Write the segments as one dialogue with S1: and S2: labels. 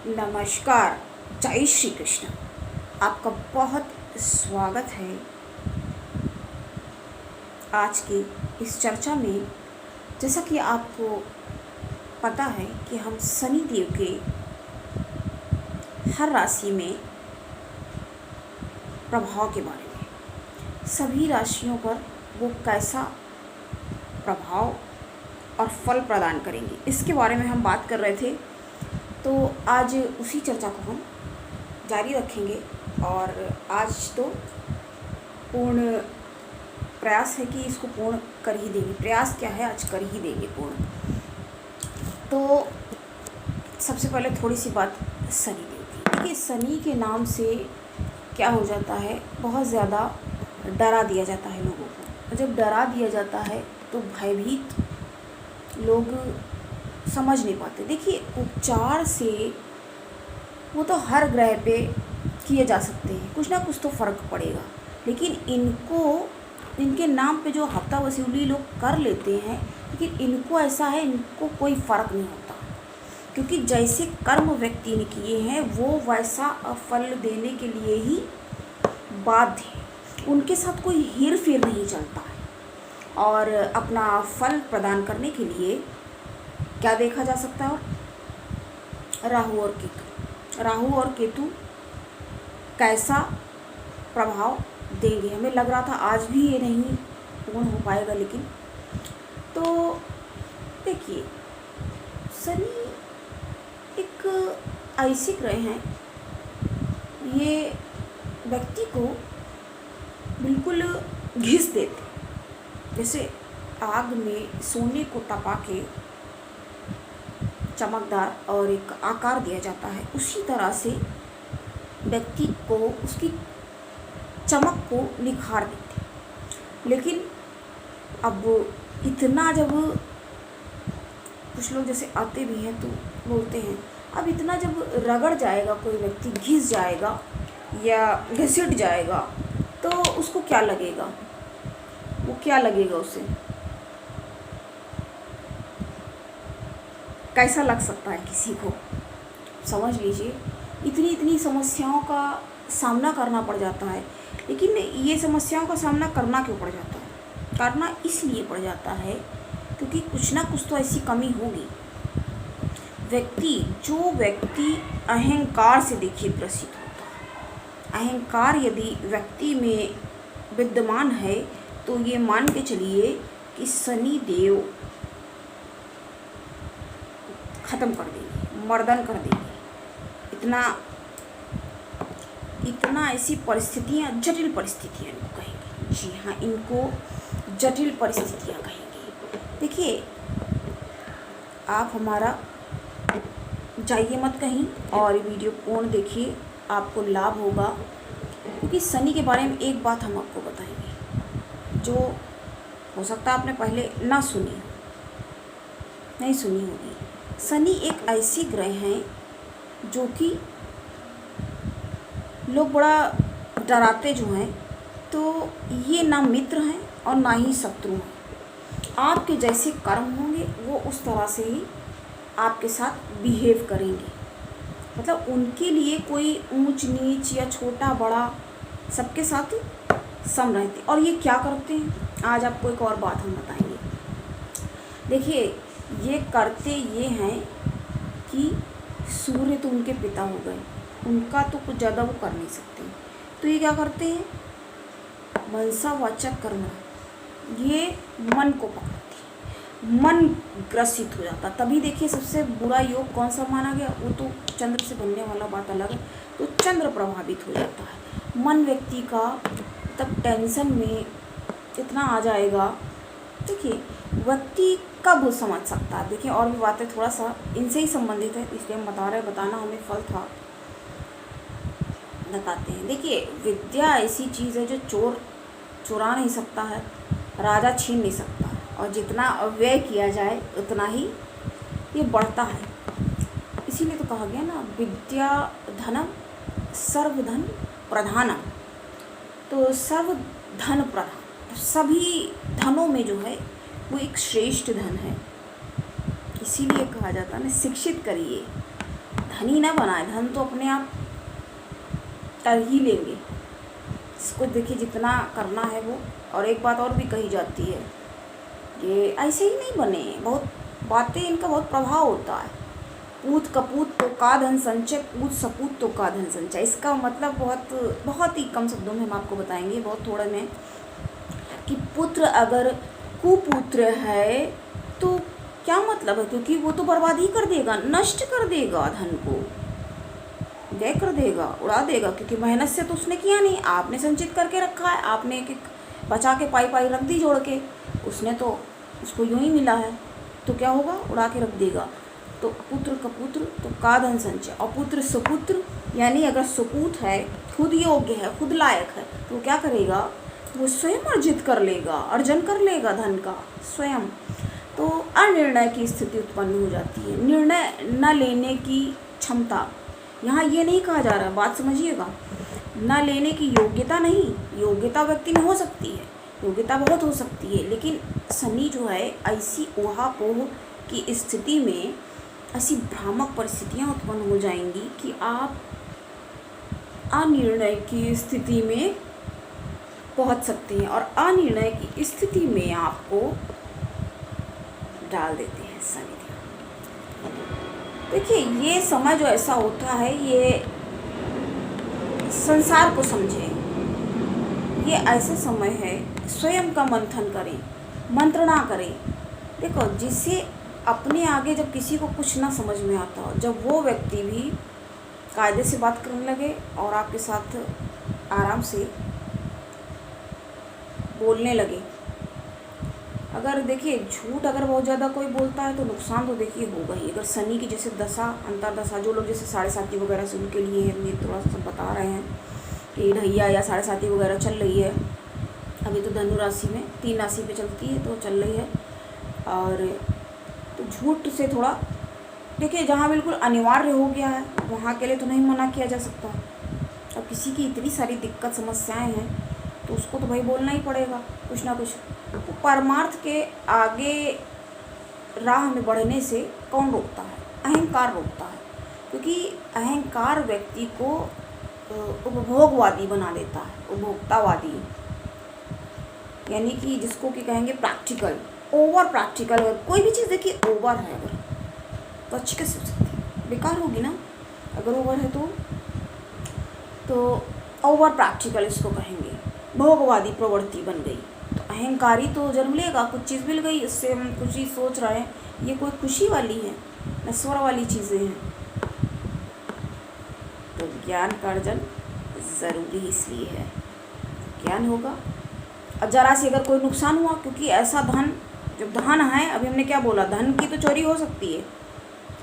S1: नमस्कार, जय श्री कृष्ण। आपका बहुत स्वागत है आज की इस चर्चा में। जैसा कि आपको पता है कि हम शनि देव के हर राशि में प्रभाव के बारे में, सभी राशियों पर वो कैसा प्रभाव और फल प्रदान करेंगे, इसके बारे में हम बात कर रहे थे। तो आज उसी चर्चा को हम जारी रखेंगे और आज तो पूर्ण प्रयास है कि इसको पूर्ण कर ही देंगे। प्रयास क्या है, आज कर ही देंगे पूर्ण। तो सबसे पहले थोड़ी सी बात शनि देव की। देखिए, शनि के नाम से क्या हो जाता है, बहुत ज़्यादा डरा दिया जाता है लोगों को। जब डरा दिया जाता है तो भयभीत लोग समझ नहीं पाते। देखिए, उपचार से वो तो हर ग्रह पे किए जा सकते हैं, कुछ ना कुछ तो फ़र्क पड़ेगा। लेकिन इनके नाम पे जो हफ्ता वसूली लोग कर लेते हैं, लेकिन इनको ऐसा है, इनको कोई फ़र्क नहीं होता, क्योंकि जैसे कर्म व्यक्ति ने किए हैं वो वैसा फल देने के लिए ही बाध्य है। उनके साथ कोई हेर फेर नहीं चलता है। और अपना फल प्रदान करने के लिए क्या देखा जा सकता है, राहु और केतु कैसा प्रभाव देंगे। हमें लग रहा था आज भी ये नहीं पूर्ण हो पाएगा, लेकिन तो देखिए, शनि एक ऐसे ग्रह हैं, ये व्यक्ति को बिल्कुल घिस देते। जैसे आग में सोने को तपा के चमकदार और एक आकार दिया जाता है, उसी तरह से व्यक्ति को उसकी चमक को निखार देते। लेकिन अब इतना, जब कुछ लोग जैसे आते भी हैं तो बोलते हैं, अब इतना जब रगड़ जाएगा कोई व्यक्ति, घिस जाएगा या घसीट जाएगा, तो उसको क्या लगेगा, वो क्या लगेगा, उसे कैसा लग सकता है किसी को। समझ लीजिए, इतनी समस्याओं का सामना करना पड़ जाता है। लेकिन ये समस्याओं का सामना करना क्यों पड़ जाता है? करना इसलिए पड़ जाता है क्योंकि कुछ ना कुछ तो ऐसी कमी होगी। जो व्यक्ति अहंकार से देखिए ग्रसित होता है, अहंकार यदि व्यक्ति में विद्यमान है तो ये मान के चलिए कि शनि देव ख़त्म कर देंगे, मर्दन कर देंगे। इतना ऐसी परिस्थितियाँ, जटिल परिस्थितियाँ इनको कहेंगे। जी हाँ, इनको जटिल परिस्थितियाँ कहेंगे। देखिए, आप हमारा जाइए मत कहीं और वीडियो पूर्ण देखिए, आपको लाभ होगा। क्योंकि शनि के बारे में एक बात हम आपको बताएंगे जो हो सकता है आपने पहले नहीं सुनी होगी। शनि एक ऐसी ग्रह हैं जो कि लोग बड़ा डराते जो हैं, तो ये ना मित्र हैं और ना ही शत्रु हैं। आपके जैसे कर्म होंगे वो उस तरह से ही आपके साथ बिहेव करेंगे। मतलब उनके लिए कोई ऊंच नीच या छोटा बड़ा सबके साथ सम रहते। और ये क्या करते हैं, आज आपको एक और बात हम बताएंगे। देखिए, ये करते ये हैं कि सूर्य तो उनके पिता हो गए, उनका तो कुछ ज़्यादा वो कर नहीं सकते। तो ये क्या करते हैं, मनसावाचक कर्म, ये मन को पकड़ते हैं, मन ग्रसित हो जाता। तभी देखिए, सबसे बुरा योग कौन सा माना गया, वो तो चंद्र से बनने वाला बात अलग है। तो चंद्र प्रभावित हो जाता है, मन व्यक्ति का तब टेंशन में इतना आ जाएगा। देखिए, व्यक्ति कब समझ सकता है। देखिए, और भी बातें थोड़ा सा इनसे ही संबंधित है, इसलिए हम बताना हमें फल था, बताते हैं। देखिए, विद्या ऐसी चीज़ है जो चोर चुरा नहीं सकता है, राजा छीन नहीं सकता, और जितना व्यय किया जाए उतना ही ये बढ़ता है। इसीलिए तो कहा गया ना, विद्या धनम सर्वधन प्रधानम। तो सर्वधन प्रधान, सभी धनों में जो है वो एक श्रेष्ठ धन है। इसीलिए कहा जाता है ना, शिक्षित करिए धनी ना बनाए, धन तो अपने आप कर ही लेंगे। इसको देखिए जितना करना है वो। और एक बात और भी कही जाती है, ये ऐसे ही नहीं बने, बहुत बातें, इनका बहुत प्रभाव होता है। पूत कपूत तो का धन संचय, पूत सपूत तो का धन संचय। इसका मतलब बहुत ही कम शब्दों में हम आपको बताएंगे, बहुत थोड़े में, कि पुत्र अगर कुपुत्र है तो क्या मतलब है, क्योंकि वो तो बर्बाद ही कर देगा, नष्ट कर देगा, धन को व्यय कर देगा, उड़ा देगा, क्योंकि मेहनत से तो उसने किया नहीं, आपने संचित करके रखा है, आपने एक एक बचा के पाई पाई रख दी जोड़ के, उसने तो उसको यूं ही मिला है, तो क्या होगा, उड़ा के रख देगा। तो पुत्र का पुत्र तो का धन संचय, और पुत्र सुपुत्र, यानी अगर सुपूत है, खुद योग्य है, खुद लायक है, तो वो क्या करेगा, वो स्वयं अर्जित कर लेगा, अर्जन कर लेगा धन का स्वयं। तो अनिर्णय की स्थिति उत्पन्न हो जाती है, निर्णय न लेने की क्षमता। यहाँ ये नहीं कहा जा रहा, बात समझिएगा, न लेने की योग्यता नहीं, योग्यता व्यक्ति में हो सकती है, योग्यता बहुत हो सकती है, लेकिन शनि जो है ऐसी ऊहापोह की स्थिति में ऐसी भ्रामक परिस्थितियाँ उत्पन्न हो जाएंगी कि आप अनिर्णय की स्थिति में पहुंच सकते हैं, और अनिर्णय की स्थिति में आपको डाल देते हैं शनि। देखिए ये समय जो ऐसा होता है, ये संसार को समझें, ये ऐसा समय है, स्वयं का मंथन करें, मंत्रणा करें। देखो, जिसे अपने आगे जब किसी को कुछ ना समझ में आता हो, जब वो व्यक्ति भी कायदे से बात करने लगे और आपके साथ आराम से बोलने लगे। अगर देखिए झूठ अगर बहुत ज़्यादा कोई बोलता है तो नुकसान तो देखिए होगा ही। अगर शनि की जैसे दशा अंतरदशा, जो लोग जैसे 7.5 वगैरह से उनके लिए हम ये थोड़ा सा बता रहे हैं कि ढैया या 7.5 वगैरह चल रही है, अभी तो धनु राशि में 3 राशि पे चलती है तो चल रही है। और तो झूठ से थोड़ा देखिए, जहाँ बिल्कुल अनिवार्य हो गया है वहाँ के लिए तो नहीं मना किया जा सकता। अब किसी की इतनी सारी दिक्कत समस्याएं हैं तो उसको तो भाई बोलना ही पड़ेगा कुछ ना कुछ। तो परमार्थ के आगे राह में बढ़ने से कौन रोकता है, अहंकार रोकता है, क्योंकि अहंकार व्यक्ति को उपभोगवादी बना देता है, उपभोक्तावादी, यानी कि जिसको कि कहेंगे प्रैक्टिकल, ओवर प्रैक्टिकल। अगर कोई भी चीज़ देखिए ओवर है अगर तो अच्छी कैसे हो सकती है, बेकार होगी ना अगर ओवर है तो ओवर प्रैक्टिकल इसको कहेंगे, भोगवादी प्रवृत्ति बन गई। तो अहंकारी तो जन्म लेगा, कुछ चीज़ मिल गई, इससे हम कुछ चीज़ सोच रहे हैं, ये कोई खुशी वाली है, नश्वर वाली चीज़ें हैं। तो ज्ञान का अर्जन ज़रूरी इसलिए है, ज्ञान होगा। अब जरा से अगर कोई नुकसान हुआ, क्योंकि ऐसा धन, जब धन है, अभी हमने क्या बोला, धन की तो चोरी हो सकती है,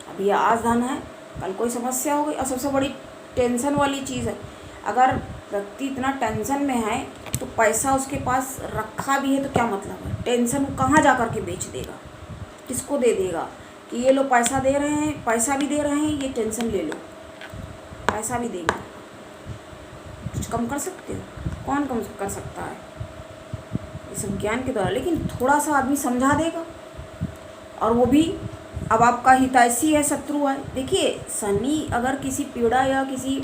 S1: अभी आज धन है कल कोई समस्या हो गई। और सबसे बड़ी टेंशन वाली चीज़ है, अगर व्यक्ति इतना टेंशन में है तो पैसा उसके पास रखा भी है तो क्या मतलब है, टेंशन कहाँ जा कर के बेच देगा, किसको दे देगा कि ये लो पैसा दे रहे हैं, पैसा भी दे रहे हैं, ये टेंशन ले लो, पैसा भी देंगे। कुछ कम कर सकते हो, कौन कम कर सकता है, ये सब ज्ञान के द्वारा। लेकिन थोड़ा सा आदमी समझा देगा, और वो भी अब आपका हितैषी है, शत्रु है। देखिए शनि अगर किसी पीड़ा या किसी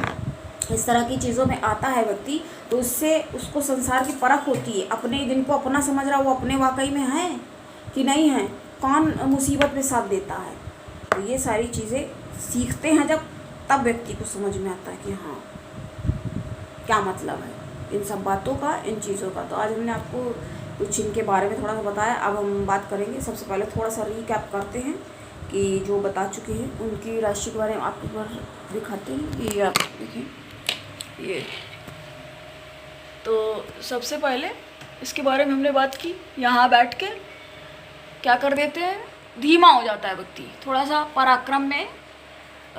S1: इस तरह की चीज़ों में आता है व्यक्ति, तो उससे उसको संसार की परख होती है, अपने जिनको अपना समझ रहा वो अपने वाकई में हैं कि नहीं हैं, कौन मुसीबत में साथ देता है। तो ये सारी चीज़ें सीखते हैं जब, तब व्यक्ति को समझ में आता है कि हाँ क्या मतलब है इन सब बातों का, इन चीज़ों का। तो आज हमने आपको कुछ इनके बारे में थोड़ा सा बताया। अब हम बात करेंगे, सबसे पहले थोड़ा सा रिकैप करते हैं कि जो बता चुके हैं उनकी राशि के बारे में आपको एक बार दिखाते हैं। ये आप देखें, ये तो सबसे पहले इसके बारे में हमने बात की। यहाँ बैठ के क्या कर देते हैं, धीमा हो जाता है व्यक्ति, थोड़ा सा पराक्रम में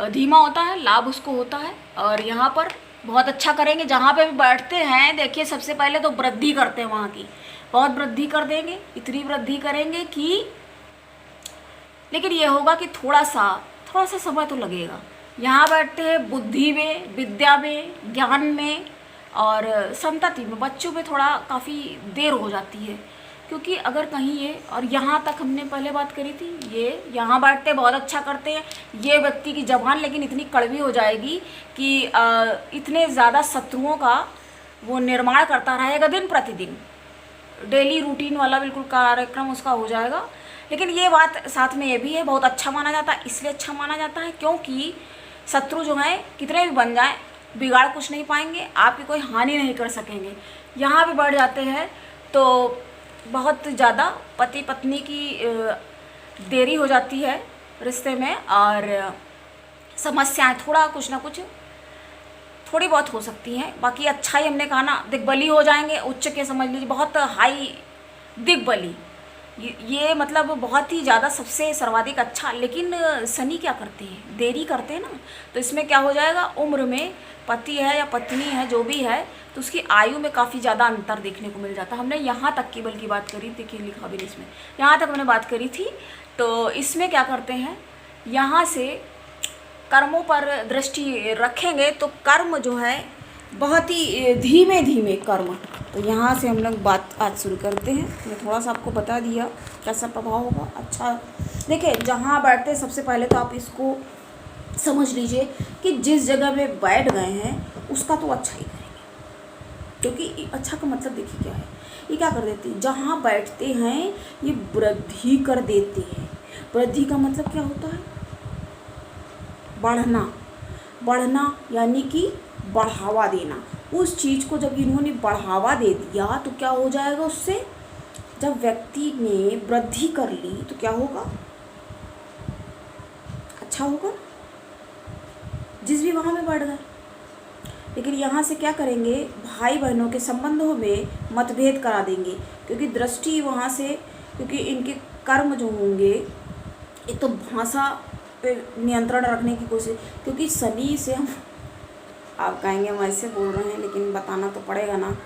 S1: धीमा होता है, लाभ उसको होता है। और यहाँ पर बहुत अच्छा करेंगे, जहाँ पे भी बैठते हैं देखिए सबसे पहले तो वृद्धि करते हैं, वहाँ की बहुत वृद्धि कर देंगे, इतनी वृद्धि करेंगे कि, लेकिन ये होगा कि थोड़ा सा समय तो लगेगा। यहाँ बैठते हैं बुद्धि में, विद्या में, ज्ञान में और संतति में, बच्चों में थोड़ा काफ़ी देर हो जाती है। क्योंकि अगर कहीं ये, और यहाँ तक हमने पहले बात करी थी, ये यहाँ बैठते बहुत अच्छा करते हैं, ये व्यक्ति की ज़बान लेकिन इतनी कड़वी हो जाएगी कि इतने ज़्यादा शत्रुओं का वो निर्माण करता रहेगा दिन प्रतिदिन, डेली रूटीन वाला बिल्कुल कार्यक्रम उसका हो जाएगा। लेकिन ये बात साथ में ये भी है, बहुत अच्छा माना जाता है। इसलिए अच्छा माना जाता है क्योंकि शत्रु जो हैं कितने भी बन जाएं, बिगाड़ कुछ नहीं पाएंगे, आपकी कोई हानि नहीं कर सकेंगे। यहाँ भी बढ़ जाते हैं तो बहुत ज़्यादा पति पत्नी की देरी हो जाती है रिश्ते में, और समस्याएं थोड़ा कुछ ना कुछ थोड़ी बहुत हो सकती हैं। बाकी अच्छा ही हमने कहा ना, दिग्बली हो जाएंगे, उच्च के समझ लीजिए, बहुत हाई दिग्बली, ये मतलब बहुत ही ज़्यादा सबसे सर्वाधिक अच्छा। लेकिन शनि क्या करते हैं, देरी करते हैं ना, तो इसमें क्या हो जाएगा, उम्र में पति है या पत्नी है जो भी है, तो उसकी आयु में काफ़ी ज़्यादा अंतर देखने को मिल जाता है। हमने यहाँ तक की बल्कि बात करी, देखिए लिखा भी नहीं इसमें, यहाँ तक हमने बात करी थी। तो इसमें क्या करते हैं, यहाँ से कर्मों पर दृष्टि रखेंगे तो कर्म जो है बहुत ही धीमे धीमे कर्म। तो यहाँ से हम लोग बात आज शुरू करते हैं। मैं थोड़ा सा आपको बता दिया कैसा प्रभाव होगा। अच्छा देखिए, जहाँ बैठते सबसे पहले तो आप इसको समझ लीजिए कि जिस जगह में बैठ गए हैं उसका तो अच्छा ही करेंगे, क्योंकि अच्छा का मतलब देखिए क्या है, ये क्या कर देते हैं, जहाँ बैठते हैं ये वृद्धि कर देते हैं। वृद्धि का मतलब क्या होता है, बढ़ना, बढ़ना यानी कि बढ़ावा देना। उस चीज़ को जब इन्होंने बढ़ावा दे दिया तो क्या हो जाएगा, उससे जब व्यक्ति ने वृद्धि कर ली तो क्या होगा, अच्छा होगा जिस भी वहाँ में बढ़ गए। लेकिन यहाँ से क्या करेंगे, भाई बहनों के संबंधों में मतभेद करा देंगे, क्योंकि दृष्टि वहाँ से, क्योंकि इनके कर्म जो होंगे एक तो भाषा पे नियंत्रण रखने की कोशिश, क्योंकि शनि से हम, आप कहेंगे हम ऐसे बोल रहे हैं लेकिन बताना तो पड़ेगा ना,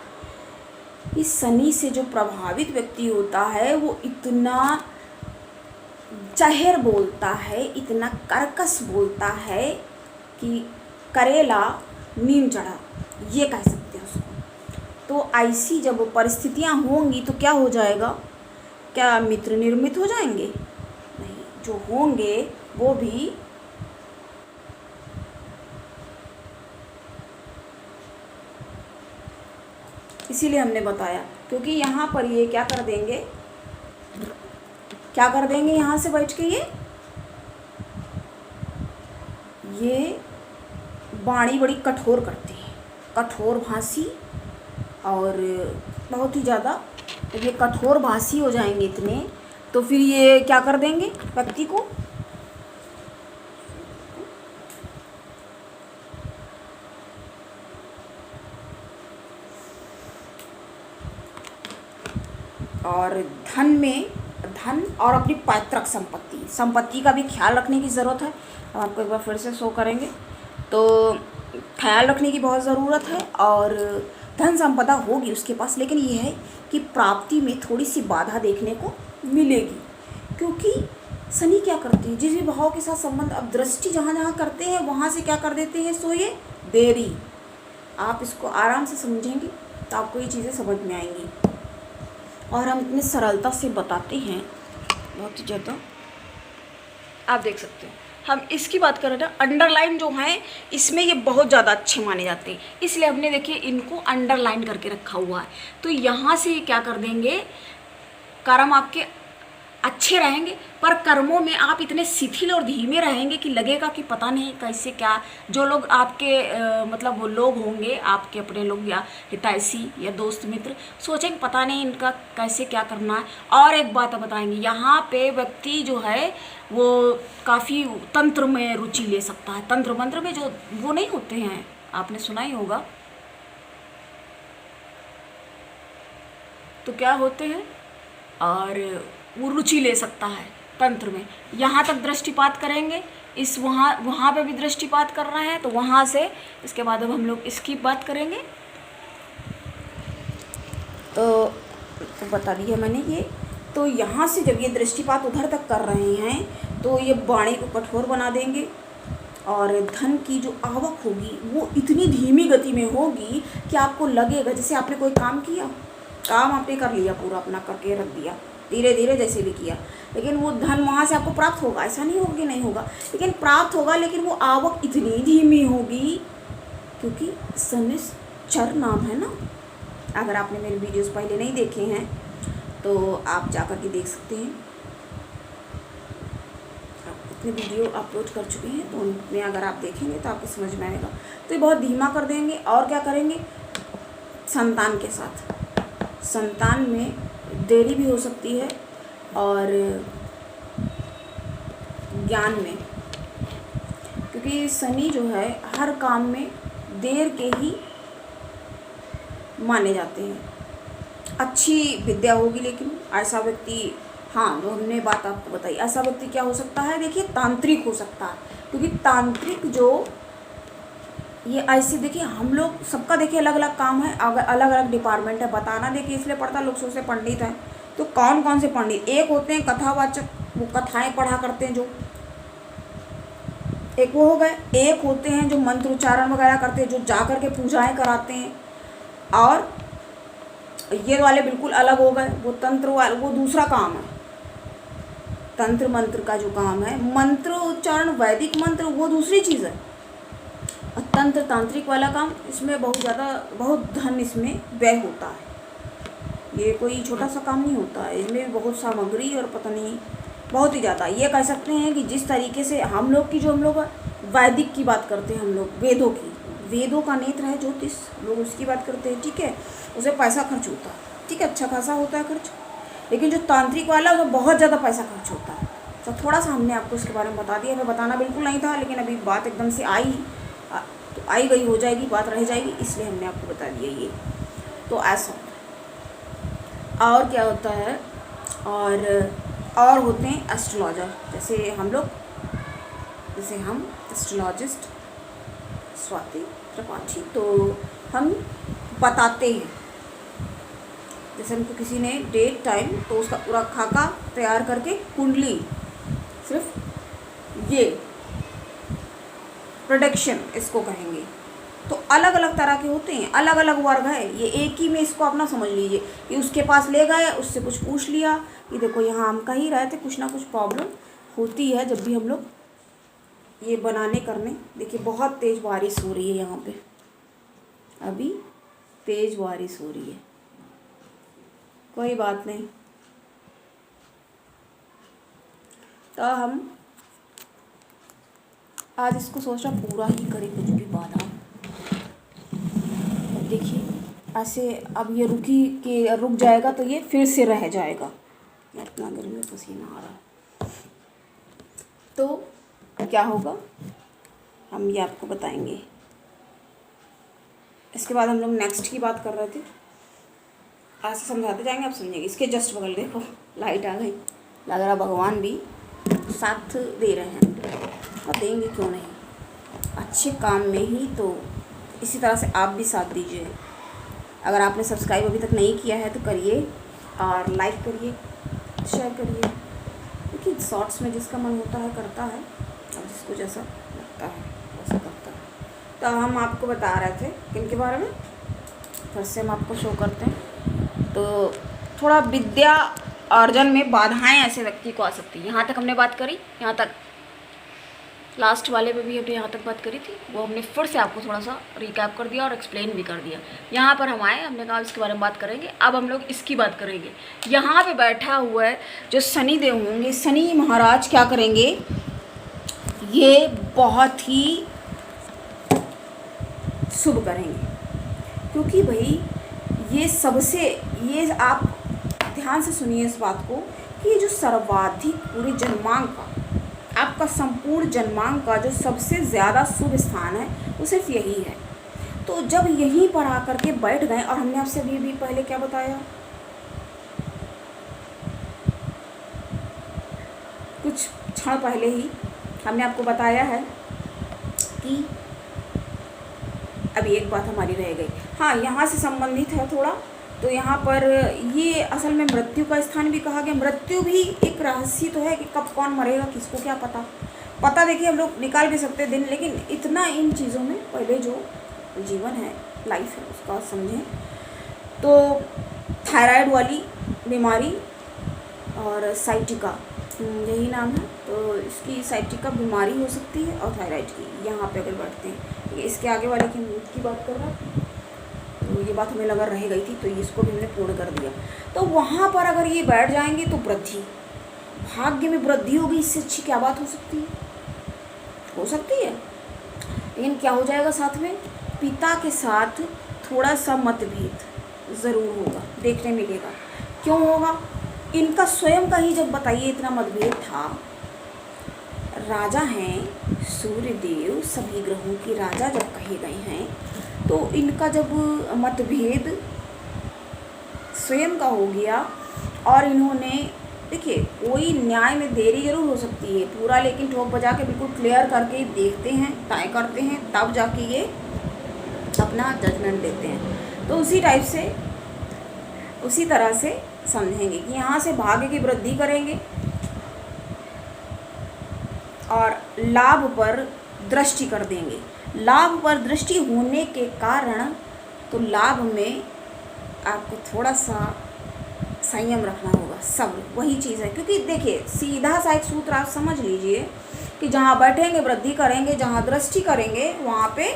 S1: इस शनि से जो प्रभावित व्यक्ति होता है वो इतना जहर बोलता है, इतना कर्कश बोलता है कि करेला नीम चढ़ा, ये कह सकते हैं उसको। तो ऐसी जब परिस्थितियां होंगी तो क्या हो जाएगा, क्या मित्र निर्मित हो जाएंगे, नहीं, जो होंगे वो भी इसीलिए हमने बताया, क्योंकि यहाँ पर ये क्या कर देंगे, क्या कर देंगे, यहाँ से बैठ के ये वाणी बड़ी कठोर करते हैं, कठोर भाषी, और बहुत ही ज़्यादा जब ये कठोर भाषी हो जाएंगे इतने, तो फिर ये क्या कर देंगे व्यक्ति को, और धन में, धन और अपनी पैतृक संपत्ति का भी ख्याल रखने की ज़रूरत है। हम आपको एक बार फिर से शो करेंगे, तो ख्याल रखने की बहुत ज़रूरत है। और धन संपदा होगी उसके पास, लेकिन ये है कि प्राप्ति में थोड़ी सी बाधा देखने को मिलेगी, क्योंकि शनि क्या करते हैं, जिस भी भाव के साथ संबंध, अब दृष्टि जहाँ जहाँ करते हैं वहाँ से क्या कर देते हैं, सो ये देरी। आप इसको आराम से समझेंगे तो आपको ये चीज़ें समझ में आएंगी, और हम इतनी सरलता से बताते हैं बहुत ही ज़्यादा, आप देख सकते हैं। हम इसकी बात करें ना, अंडरलाइन जो है इसमें ये बहुत ज़्यादा अच्छे माने जाते हैं, इसलिए हमने देखिए इनको अंडरलाइन करके रखा हुआ है। तो यहाँ से क्या कर देंगे, कर्म आपके अच्छे रहेंगे, पर कर्मों में आप इतने शिथिल और धीमे रहेंगे कि लगेगा कि पता नहीं कैसे क्या, जो लोग आपके मतलब वो लोग होंगे आपके अपने लोग या हितैषी या दोस्त मित्र, सोचेंगे पता नहीं इनका कैसे क्या करना है। और एक बात बताएंगे, यहाँ पे व्यक्ति जो है वो काफ़ी तंत्र में रुचि ले सकता है। तंत्र मंत्र में जो वो नहीं होते हैं, आपने सुना ही होगा, तो क्या होते हैं, और वो रुचि ले सकता है तंत्र में। यहाँ तक दृष्टिपात करेंगे, इस वहाँ पे भी दृष्टिपात कर रहे हैं, तो वहाँ से इसके बाद अब हम लोग इसकी बात करेंगे। तो बता दिया मैंने ये, तो यहाँ से जब ये दृष्टिपात उधर तक कर रहे हैं तो ये वाणी को कठोर बना देंगे, और धन की जो आवक होगी वो इतनी धीमी गति में होगी कि आपको लगेगा जैसे आपने कोई काम किया, काम आपने कर लिया, पूरा अपना करके रख दिया, धीरे धीरे जैसे भी किया, लेकिन वो धन वहाँ से आपको प्राप्त होगा, ऐसा नहीं होगा कि नहीं होगा, लेकिन प्राप्त होगा, लेकिन वो आवक इतनी धीमी होगी क्योंकि शनिश्चर नाम है ना। अगर आपने मेरे वीडियोस पहले नहीं देखे हैं तो आप जा कर के देख सकते हैं, अपने वीडियो अपलोड कर चुके हैं, तो उनमें अगर आप देखेंगे तो आपको समझ में आएगा। तो ये बहुत धीमा कर देंगे। और क्या करेंगे, संतान के साथ, संतान में देरी भी हो सकती है और ज्ञान में, क्योंकि शनि जो है हर काम में देर के ही माने जाते हैं। अच्छी विद्या होगी, लेकिन ऐसा व्यक्ति, हाँ जो हमने बात आपको बताई, ऐसा व्यक्ति क्या हो सकता है, देखिए तांत्रिक हो सकता है, क्योंकि तांत्रिक जो ये ऐसे, देखिए हम लोग सबका देखिए अलग अलग काम है, अलग अलग डिपार्टमेंट है, बताना देखिए इसलिए पड़ता, लोग सोचते पंडित हैं, तो कौन कौन से पंडित, एक होते हैं कथावाचक, वो कथाएं पढ़ा करते हैं जो, एक वो हो गए, एक होते हैं जो मंत्र उच्चारण वगैरह करते हैं, जो जा कर के पूजाएं कराते हैं, और ये वाले बिल्कुल अलग हो गए, वो तंत्र वाले, वो दूसरा काम है, तंत्र मंत्र का जो काम है, मंत्र उच्चारण वैदिक मंत्र वो दूसरी चीज़ है, और तंत्र तांत्रिक वाला काम, इसमें बहुत धन इसमें व्यय होता है, ये कोई छोटा सा काम नहीं होता है, इसमें बहुत सामग्री और पता नहीं बहुत ही ज़्यादा। ये कह सकते हैं कि जिस तरीके से हम लोग वैदिक की बात करते हैं, हम लोग वेदों की, वेदों का नेत्र है ज्योतिष, लोग उसकी बात करते हैं, ठीक है, उसे पैसा खर्च होता है, ठीक है, अच्छा खासा होता है खर्च, लेकिन जो तांत्रिक वाला है उसमें बहुत ज़्यादा पैसा खर्च होता है। तो थोड़ा सा हमने आपको इसके बारे में बता दिया, मैं बताना बिल्कुल नहीं था, लेकिन अभी बात एकदम से तो आई गई हो जाएगी, बात रह जाएगी, इसलिए हमने आपको बता दिया ये। तो ऐसा होता है। और क्या होता है, और होते हैं एस्ट्रोलॉजर, जैसे हम एस्ट्रोलॉजिस्ट स्वाति त्रिपाठी, तो हम बताते हैं, जैसे हमको किसी ने डेट टाइम, तो उसका पूरा खाका तैयार करके, कुंडली, सिर्फ ये प्रोडक्शन इसको कहेंगे। तो अलग अलग तरह के होते हैं, अलग अलग वर्ग है, ये एक ही में इसको अपना समझ लीजिए कि उसके पास ले गए, उससे कुछ पूछ लिया कि देखो यहाँ हम कहीं रहे थे, कुछ ना कुछ प्रॉब्लम होती है जब भी हम लोग ये बनाने करने। देखिए बहुत तेज़ बारिश हो रही है यहाँ पे, अभी तेज़ बारिश हो रही है, कोई बात नहीं, तो हम आज इसको सोचा पूरा ही करें, कुछ भी बाधा। अब देखिए ऐसे, अब ये रुक जाएगा तो ये फिर से रह जाएगा, इतना गर्मी में पसीना आ रहा है, तो क्या होगा हम ये आपको बताएंगे। इसके बाद हम लोग नेक्स्ट की बात कर रहे थे, ऐसे समझाते जाएंगे, आप समझेंगे। इसके जस्ट बगल देखो लाइट आ गई, लग रहा भगवान भी साथ दे रहे हैं, और देंगे क्यों नहीं, अच्छे काम में ही। तो इसी तरह से आप भी साथ दीजिए। अगर आपने सब्सक्राइब अभी तक नहीं किया है तो करिए, और लाइक करिए, शेयर करिए, क्योंकि शॉर्ट्स में जिसका मन होता है करता है, और जिसको जैसा लगता है वैसा करता है। तो हम आपको बता रहे थे किन के बारे में, फिर से हम आपको शो करते हैं। तो थोड़ा विद्या अर्जन में बाधाएं ऐसे व्यक्ति को आ सकती है। यहाँ तक हमने बात करी, यहाँ तक लास्ट वाले पे भी हमने यहाँ तक बात करी थी, वो हमने फिर से आपको थोड़ा सा रिकैप कर दिया और एक्सप्लेन भी कर दिया। यहाँ पर हम आए, हमने कहा इसके बारे में बात करेंगे। अब हम लोग इसकी बात करेंगे। यहाँ पे बैठा हुआ है जो शनि देव होंगे, शनि महाराज क्या करेंगे, ये बहुत ही शुभ करेंगे, क्योंकि भाई ये आप ध्यान से सुनिए इस बात को, कि ये जो सर्वाधिक पूरे जन्मांक का, आपका संपूर्ण जन्मांक का जो सबसे ज़्यादा शुभ स्थान है वो सिर्फ यही है। तो जब यहीं पर आकर के बैठ गए, और हमने आपसे भी पहले क्या बताया, कुछ क्षण पहले ही हमने आपको बताया है कि अभी एक बात हमारी रह गई, हाँ यहाँ से संबंधित है थोड़ा। तो यहाँ पर ये असल में मृत्यु का स्थान भी कहा गया। मृत्यु भी एक रहस्य तो है कि कब कौन मरेगा, किसको क्या पता देखिए हम लोग निकाल भी सकते दिन, लेकिन इतना इन चीज़ों में पहले जो जीवन है, लाइफ है, उसका समझें। तो थायराइड वाली बीमारी और साइटिका, यही नाम है। तो इसकी साइटिका बीमारी हो सकती है और थायराइड की। यहाँ पे अगर बैठते हैं, इसके आगे वाले की बात कर रहा है, तो ये बात हमें लगा रह गई थी, तो इसको भी हमने पूर्ण कर दिया। तो वहाँ पर अगर ये बैठ जाएंगे तो वृद्धि, भाग्य में वृद्धि होगी। इससे अच्छी क्या बात हो सकती है? हो सकती है। लेकिन क्या हो जाएगा साथ में, पिता के साथ थोड़ा सा मतभेद ज़रूर होगा, देखने मिलेगा। क्यों होगा? इनका स्वयं का ही जब बताइए इतना मतभेद था। राजा हैं सूर्यदेव, सभी ग्रहों के राजा जब कहे गए हैं, तो इनका जब मतभेद स्वयं का हो गया और इन्होंने, देखिए कोई न्याय में देरी जरूर हो सकती है पूरा, लेकिन ठोक बजा के बिल्कुल क्लियर करके देखते हैं, तय करते हैं, तब जाके ये अपना जजमेंट देते हैं। तो उसी टाइप से, उसी तरह से समझेंगे कि यहाँ से भाग्य की वृद्धि करेंगे और लाभ पर दृष्टि कर देंगे। लाभ पर दृष्टि होने के कारण तो लाभ में आपको थोड़ा सा संयम रखना होगा, सब्र, वही चीज़ है। क्योंकि देखिए सीधा सा एक सूत्र आप समझ लीजिए कि जहाँ बैठेंगे वृद्धि करेंगे, जहाँ दृष्टि करेंगे वहाँ पे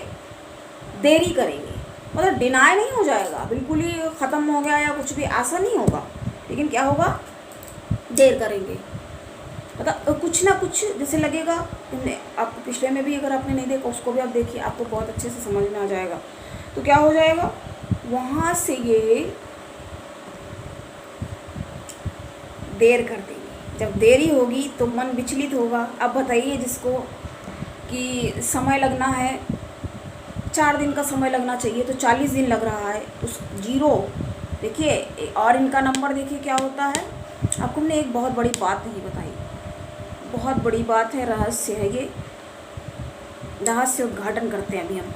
S1: देरी करेंगे। मतलब डिनाई नहीं हो जाएगा, बिल्कुल ही ख़त्म हो गया या कुछ भी, ऐसा नहीं होगा। लेकिन क्या होगा, देर करेंगे। मतलब कुछ ना कुछ जैसे लगेगा, आपको पिछले में भी अगर आपने नहीं देखा उसको भी आप देखिए, आपको बहुत अच्छे से समझ में आ जाएगा। तो क्या हो जाएगा, वहाँ से ये देर कर देंगे। जब देरी होगी तो मन विचलित होगा। अब बताइए जिसको कि समय लगना है, 4 दिन का समय लगना चाहिए तो 40 दिन लग रहा है, उस जीरो। देखिए और इनका नंबर देखिए क्या होता है। आपको हमने एक बहुत बड़ी बात नहीं बताई, बहुत बड़ी बात है, रहस्य है ये, रहस्य उद्घाटन करते हैं अभी हम।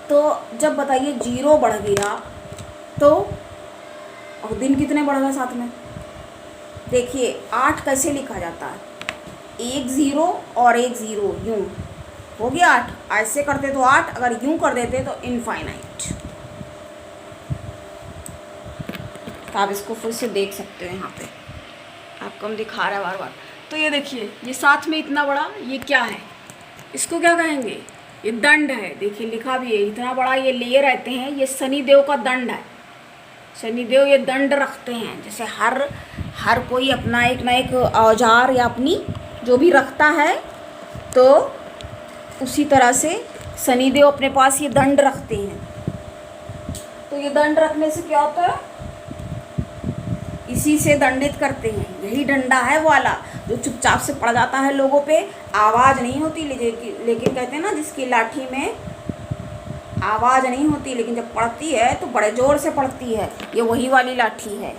S1: तो जब बताइए जीरो बढ़ गया तो और दिन कितने बढ़ गए साथ में, देखिए 8 कैसे लिखा जाता है, 1 0 और 1 0, यूँ हो गया 8। ऐसे करते तो 8, अगर यूँ कर देते तो इनफाइनाइट। तो आप इसको फिर से देख सकते हो, यहाँ पे आपको हम दिखा रहा है बार बार। तो ये देखिए ये साथ में इतना बड़ा, ये क्या है, इसको क्या कहेंगे, ये दंड है। देखिए लिखा भी है, इतना बड़ा ये लिए रहते हैं, ये शनिदेव का दंड है। शनिदेव ये दंड रखते हैं, जैसे हर कोई अपना एक ना एक औजार या अपनी जो भी रखता है, तो उसी तरह से शनिदेव अपने पास ये दंड रखते हैं। तो ये दंड रखने से क्या होता है, इसी से दंडित करते हैं। यही डंडा है वाला जो चुपचाप से पड़ जाता है लोगों पे, आवाज़ नहीं होती, लेकिन कहते हैं ना जिसकी लाठी में आवाज़ नहीं होती लेकिन जब पड़ती है तो बड़े ज़ोर से पड़ती है, ये वही वाली लाठी है।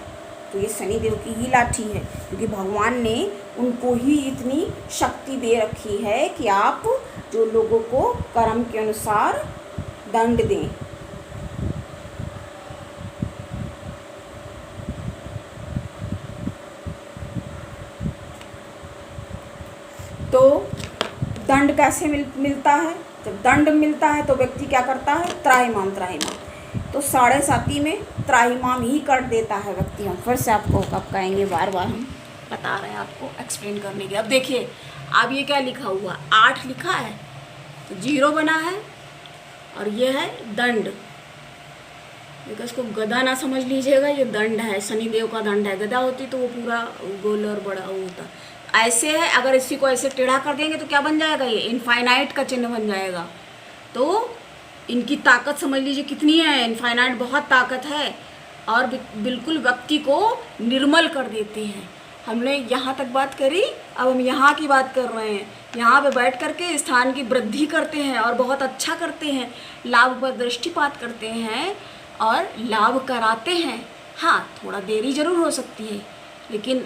S1: तो ये शनिदेव की ही लाठी है, क्योंकि भगवान ने उनको ही इतनी शक्ति दे रखी है कि आप जो लोगों को कर्म के अनुसार दंड दें। तो दंड कैसे मिलता है, जब दंड मिलता है तो व्यक्ति क्या करता है, त्राहिमाम। तो 7.5 में त्राहिमाम ही कर देता है व्यक्ति। हम फिर से आपको कब कहेंगे, बार बार हम बता रहे हैं आपको एक्सप्लेन करने के। अब देखिए अब ये क्या लिखा हुआ, 8 लिखा है तो 0 बना है, और ये है दंड। देखो इसको गदा ना समझ लीजिएगा, ये दंड है, शनिदेव का दंड है। गदा होती तो वो पूरा गोल और बड़ा होता, ऐसे है। अगर इसी को ऐसे टेढ़ा कर देंगे तो क्या बन जाएगा, ये इनफाइनाइट का चिन्ह बन जाएगा। तो इनकी ताकत समझ लीजिए कितनी है, इनफाइनाइट बहुत ताकत है, और बिल्कुल व्यक्ति को निर्मल कर देते हैं। हमने यहाँ तक बात करी, अब हम यहाँ की बात कर रहे हैं। यहाँ पे बैठ करके स्थान की वृद्धि करते हैं और बहुत अच्छा करते हैं, लाभ पर दृष्टिपात करते हैं और लाभ कराते हैं। हाँ थोड़ा देरी जरूर हो सकती है, लेकिन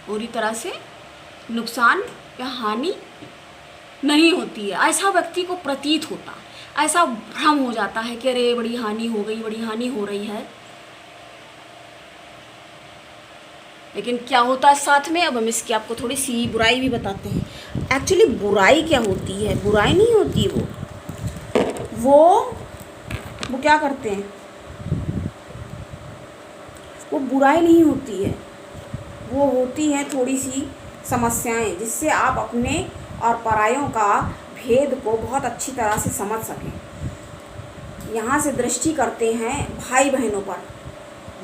S1: पूरी तरह से नुकसान या हानि नहीं होती है, ऐसा व्यक्ति को प्रतीत होता, ऐसा भ्रम हो जाता है कि अरे बड़ी हानि हो गई, बड़ी हानि हो रही है। लेकिन क्या होता है साथ में, अब हम इसकी आपको थोड़ी सी बुराई भी बताते हैं। एक्चुअली बुराई क्या होती है, बुराई नहीं होती, वो क्या करते हैं, वो बुराई नहीं होती है, वो होती हैं थोड़ी सी समस्याएं, जिससे आप अपने और परायों का भेद को बहुत अच्छी तरह से समझ सकें। यहाँ से दृष्टि करते हैं भाई बहनों पर,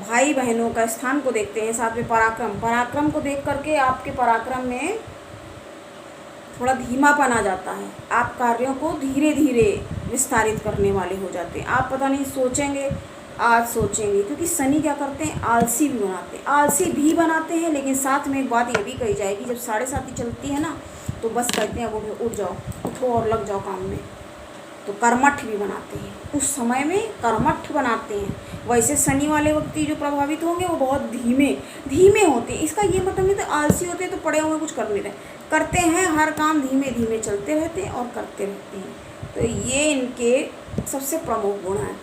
S1: भाई बहनों का स्थान को देखते हैं, साथ में पराक्रम को देख करके आपके पराक्रम में थोड़ा धीमापन आ जाता है। आप कार्यों को धीरे धीरे विस्तारित करने वाले हो जाते हैं। आप पता नहीं सोचेंगे, आज सोचेंगे, क्योंकि शनि क्या करते हैं, आलसी भी बनाते हैं। लेकिन साथ में एक बात ये भी कही जाएगी, जब 7.5 चलती है ना, तो बस कहते हैं अब उठ जाओ, उठो और लग जाओ काम में। तो कर्मठ भी बनाते हैं, उस समय में कर्मठ बनाते हैं। वैसे शनि वाले व्यक्ति जो प्रभावित होंगे वो बहुत धीमे होते हैं। इसका ये मतलब नहीं तो आलसी होते हैं तो पड़े हुए कुछ कर नहीं रहे, करते हैं, हर काम धीमे धीमे चलते रहते हैं और करते रहते हैं। तो ये इनके सबसे प्रमुख गुण हैं।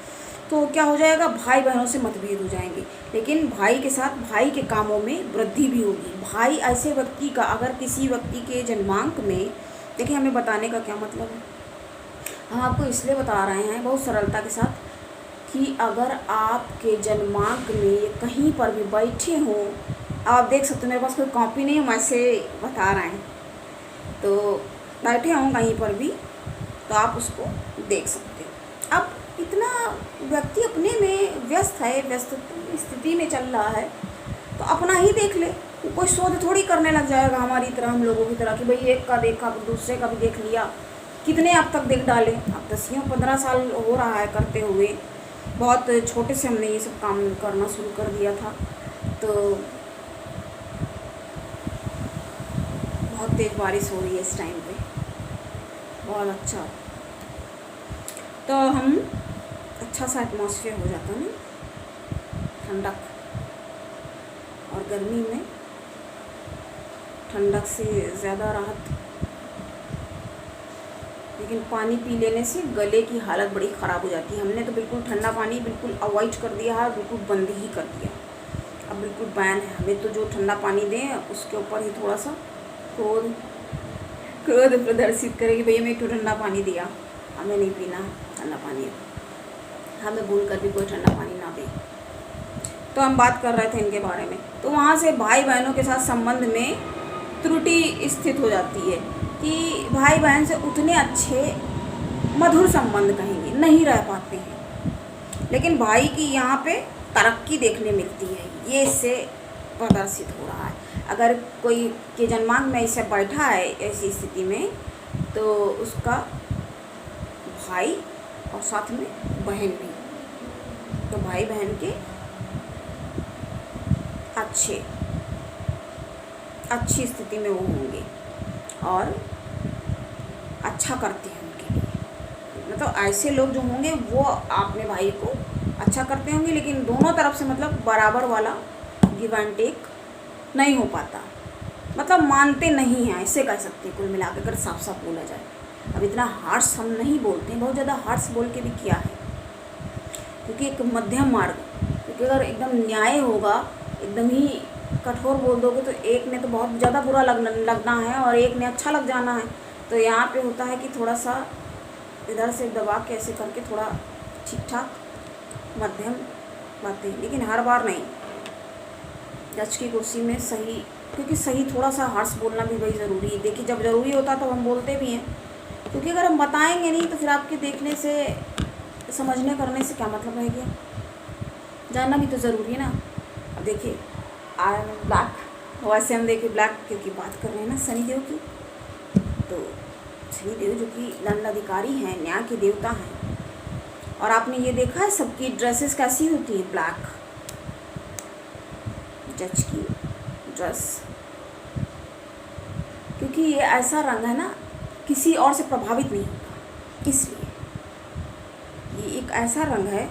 S1: तो क्या हो जाएगा, भाई बहनों से मतभेद हो जाएंगे, लेकिन भाई के साथ भाई के कामों में वृद्धि भी होगी। भाई ऐसे व्यक्ति का, अगर किसी व्यक्ति के जन्मांक में, देखिए हमें बताने का क्या मतलब है, हम आपको इसलिए बता रहे हैं बहुत सरलता के साथ कि अगर आपके जन्मांक में ये कहीं पर भी बैठे हों, आप देख सकते हो, मेरे पास कोई कॉपी नहीं, हम ऐसे बता रहे हैं, तो बैठे हों कहीं पर भी तो आप उसको देख सकते हो। अब इतना व्यक्ति अपने में व्यस्त है, व्यस्त स्थिति में चल रहा है, तो अपना ही देख ले, कोई शोध थोड़ी करने लग जाएगा हमारी तरह, हम लोगों की तरह कि भाई एक का देखा दूसरे का भी देख लिया। कितने अब तक देख डाले, अब 10-15 साल हो रहा है करते हुए, बहुत छोटे से हमने ये सब काम करना शुरू कर दिया था। तो बहुत तेज़ बारिश हो रही है इस टाइम पे, बहुत अच्छा, तो हम अच्छा सा एटमॉस्फेयर हो जाता है ना, ठंडक, और गर्मी में ठंडक से ज़्यादा राहत। लेकिन पानी पी लेने से गले की हालत बड़ी ख़राब हो जाती है। हमने तो बिल्कुल ठंडा पानी बिल्कुल अवॉइड कर दिया है, बिल्कुल बंद ही कर दिया, अब बिल्कुल बैन है। हमें तो जो ठंडा पानी दें उसके ऊपर ही थोड़ा सा क्रोध प्रदर्शित करेगी, भैया मैं एक ठंडा पानी दिया, हमें नहीं पीना ठंडा पानी, हमें भूल कर भी कोई ठंडा पानी ना दे। तो हम बात कर रहे थे इनके बारे में। तो वहाँ से भाई बहनों के साथ संबंध में त्रुटि स्थित हो जाती है कि भाई बहन से उतने अच्छे मधुर संबंध कहेंगे नहीं रह पाते हैं। लेकिन भाई की यहाँ पे तरक्की देखने मिलती है, ये इससे प्रदर्शित हो रहा है। अगर कोई के जन्मांक में ऐसे बैठा है ऐसी स्थिति में, तो उसका भाई और साथ में बहन भी, तो भाई बहन के अच्छी स्थिति में वो होंगे और अच्छा करते हैं उनके लिए। मतलब ऐसे लोग जो होंगे वो अपने भाई को अच्छा करते होंगे, लेकिन दोनों तरफ से मतलब बराबर वाला गिव एंड टेक नहीं हो पाता, मतलब मानते नहीं हैं, ऐसे कह सकते हैं कुल मिला कर, अगर साफ साफ बोला जाए। अब इतना हार्श हम नहीं बोलते हैं, बहुत ज़्यादा हार्श बोल के भी किया है, क्योंकि एक मध्यम मार्ग, क्योंकि अगर एकदम न्याय होगा, एकदम ही कठोर बोल दोगे तो एक ने तो बहुत ज़्यादा बुरा लगना है और एक ने अच्छा लग जाना है। तो यहाँ पे होता है कि थोड़ा सा इधर से दबा के ऐसे करके थोड़ा ठीक ठाक मध्यम बातें, लेकिन हर बार नहीं। जज की कुर्सी में सही, क्योंकि सही थोड़ा सा हार्श बोलना भी भाई ज़रूरी है। देखिए जब ज़रूरी होता है तो हम बोलते भी हैं, क्योंकि अगर हम बताएंगे नहीं तो फिर आपके देखने से समझने करने से क्या मतलब रह गया, जानना भी तो ज़रूरी है ना। अब देखिए आई एम ब्लैक, वैसे हम देखिए ब्लैक क्योंकि बात कर रहे हैं ना शनिदेव की, तो शनिदेव जो कि दंडाधिकारी हैं, न्याय के देवता हैं। और आपने ये देखा है सबकी ड्रेसेस कैसी होती है, ब्लैक। जज की ड्रेस, क्योंकि ये ऐसा रंग है ना, किसी और से प्रभावित नहीं होता, इसलिए ये एक ऐसा रंग है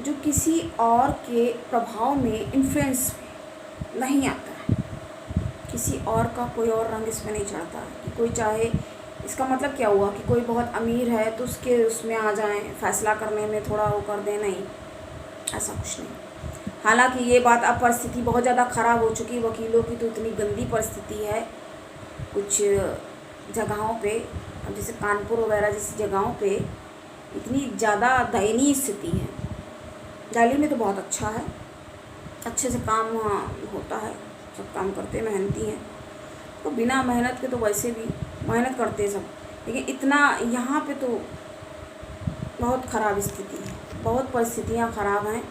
S1: जो किसी और के प्रभाव में, इन्फ्लुएंस में नहीं आता है। किसी और का कोई और रंग इसमें नहीं चढ़ता कि कोई चाहे, इसका मतलब क्या हुआ कि कोई बहुत अमीर है तो उसके उसमें आ जाएं, फैसला करने में थोड़ा वो कर दें, नहीं, ऐसा कुछ नहीं। हालांकि ये बात, अब परिस्थिति बहुत ज़्यादा ख़राब हो चुकी, वकीलों की तो इतनी गंदी परिस्थिति है कुछ जगहों पे, अब जैसे कानपुर वगैरह जैसी जगहों पे इतनी ज़्यादा दयनीय स्थिति है। दिल्ली में तो बहुत अच्छा है, अच्छे से काम वहाँ होता है, सब काम करते हैं, मेहनती हैं। तो बिना मेहनत के तो वैसे भी मेहनत करते हैं सब, लेकिन इतना यहाँ पे तो बहुत ख़राब स्थिति है, बहुत परिस्थितियाँ ख़राब हैं।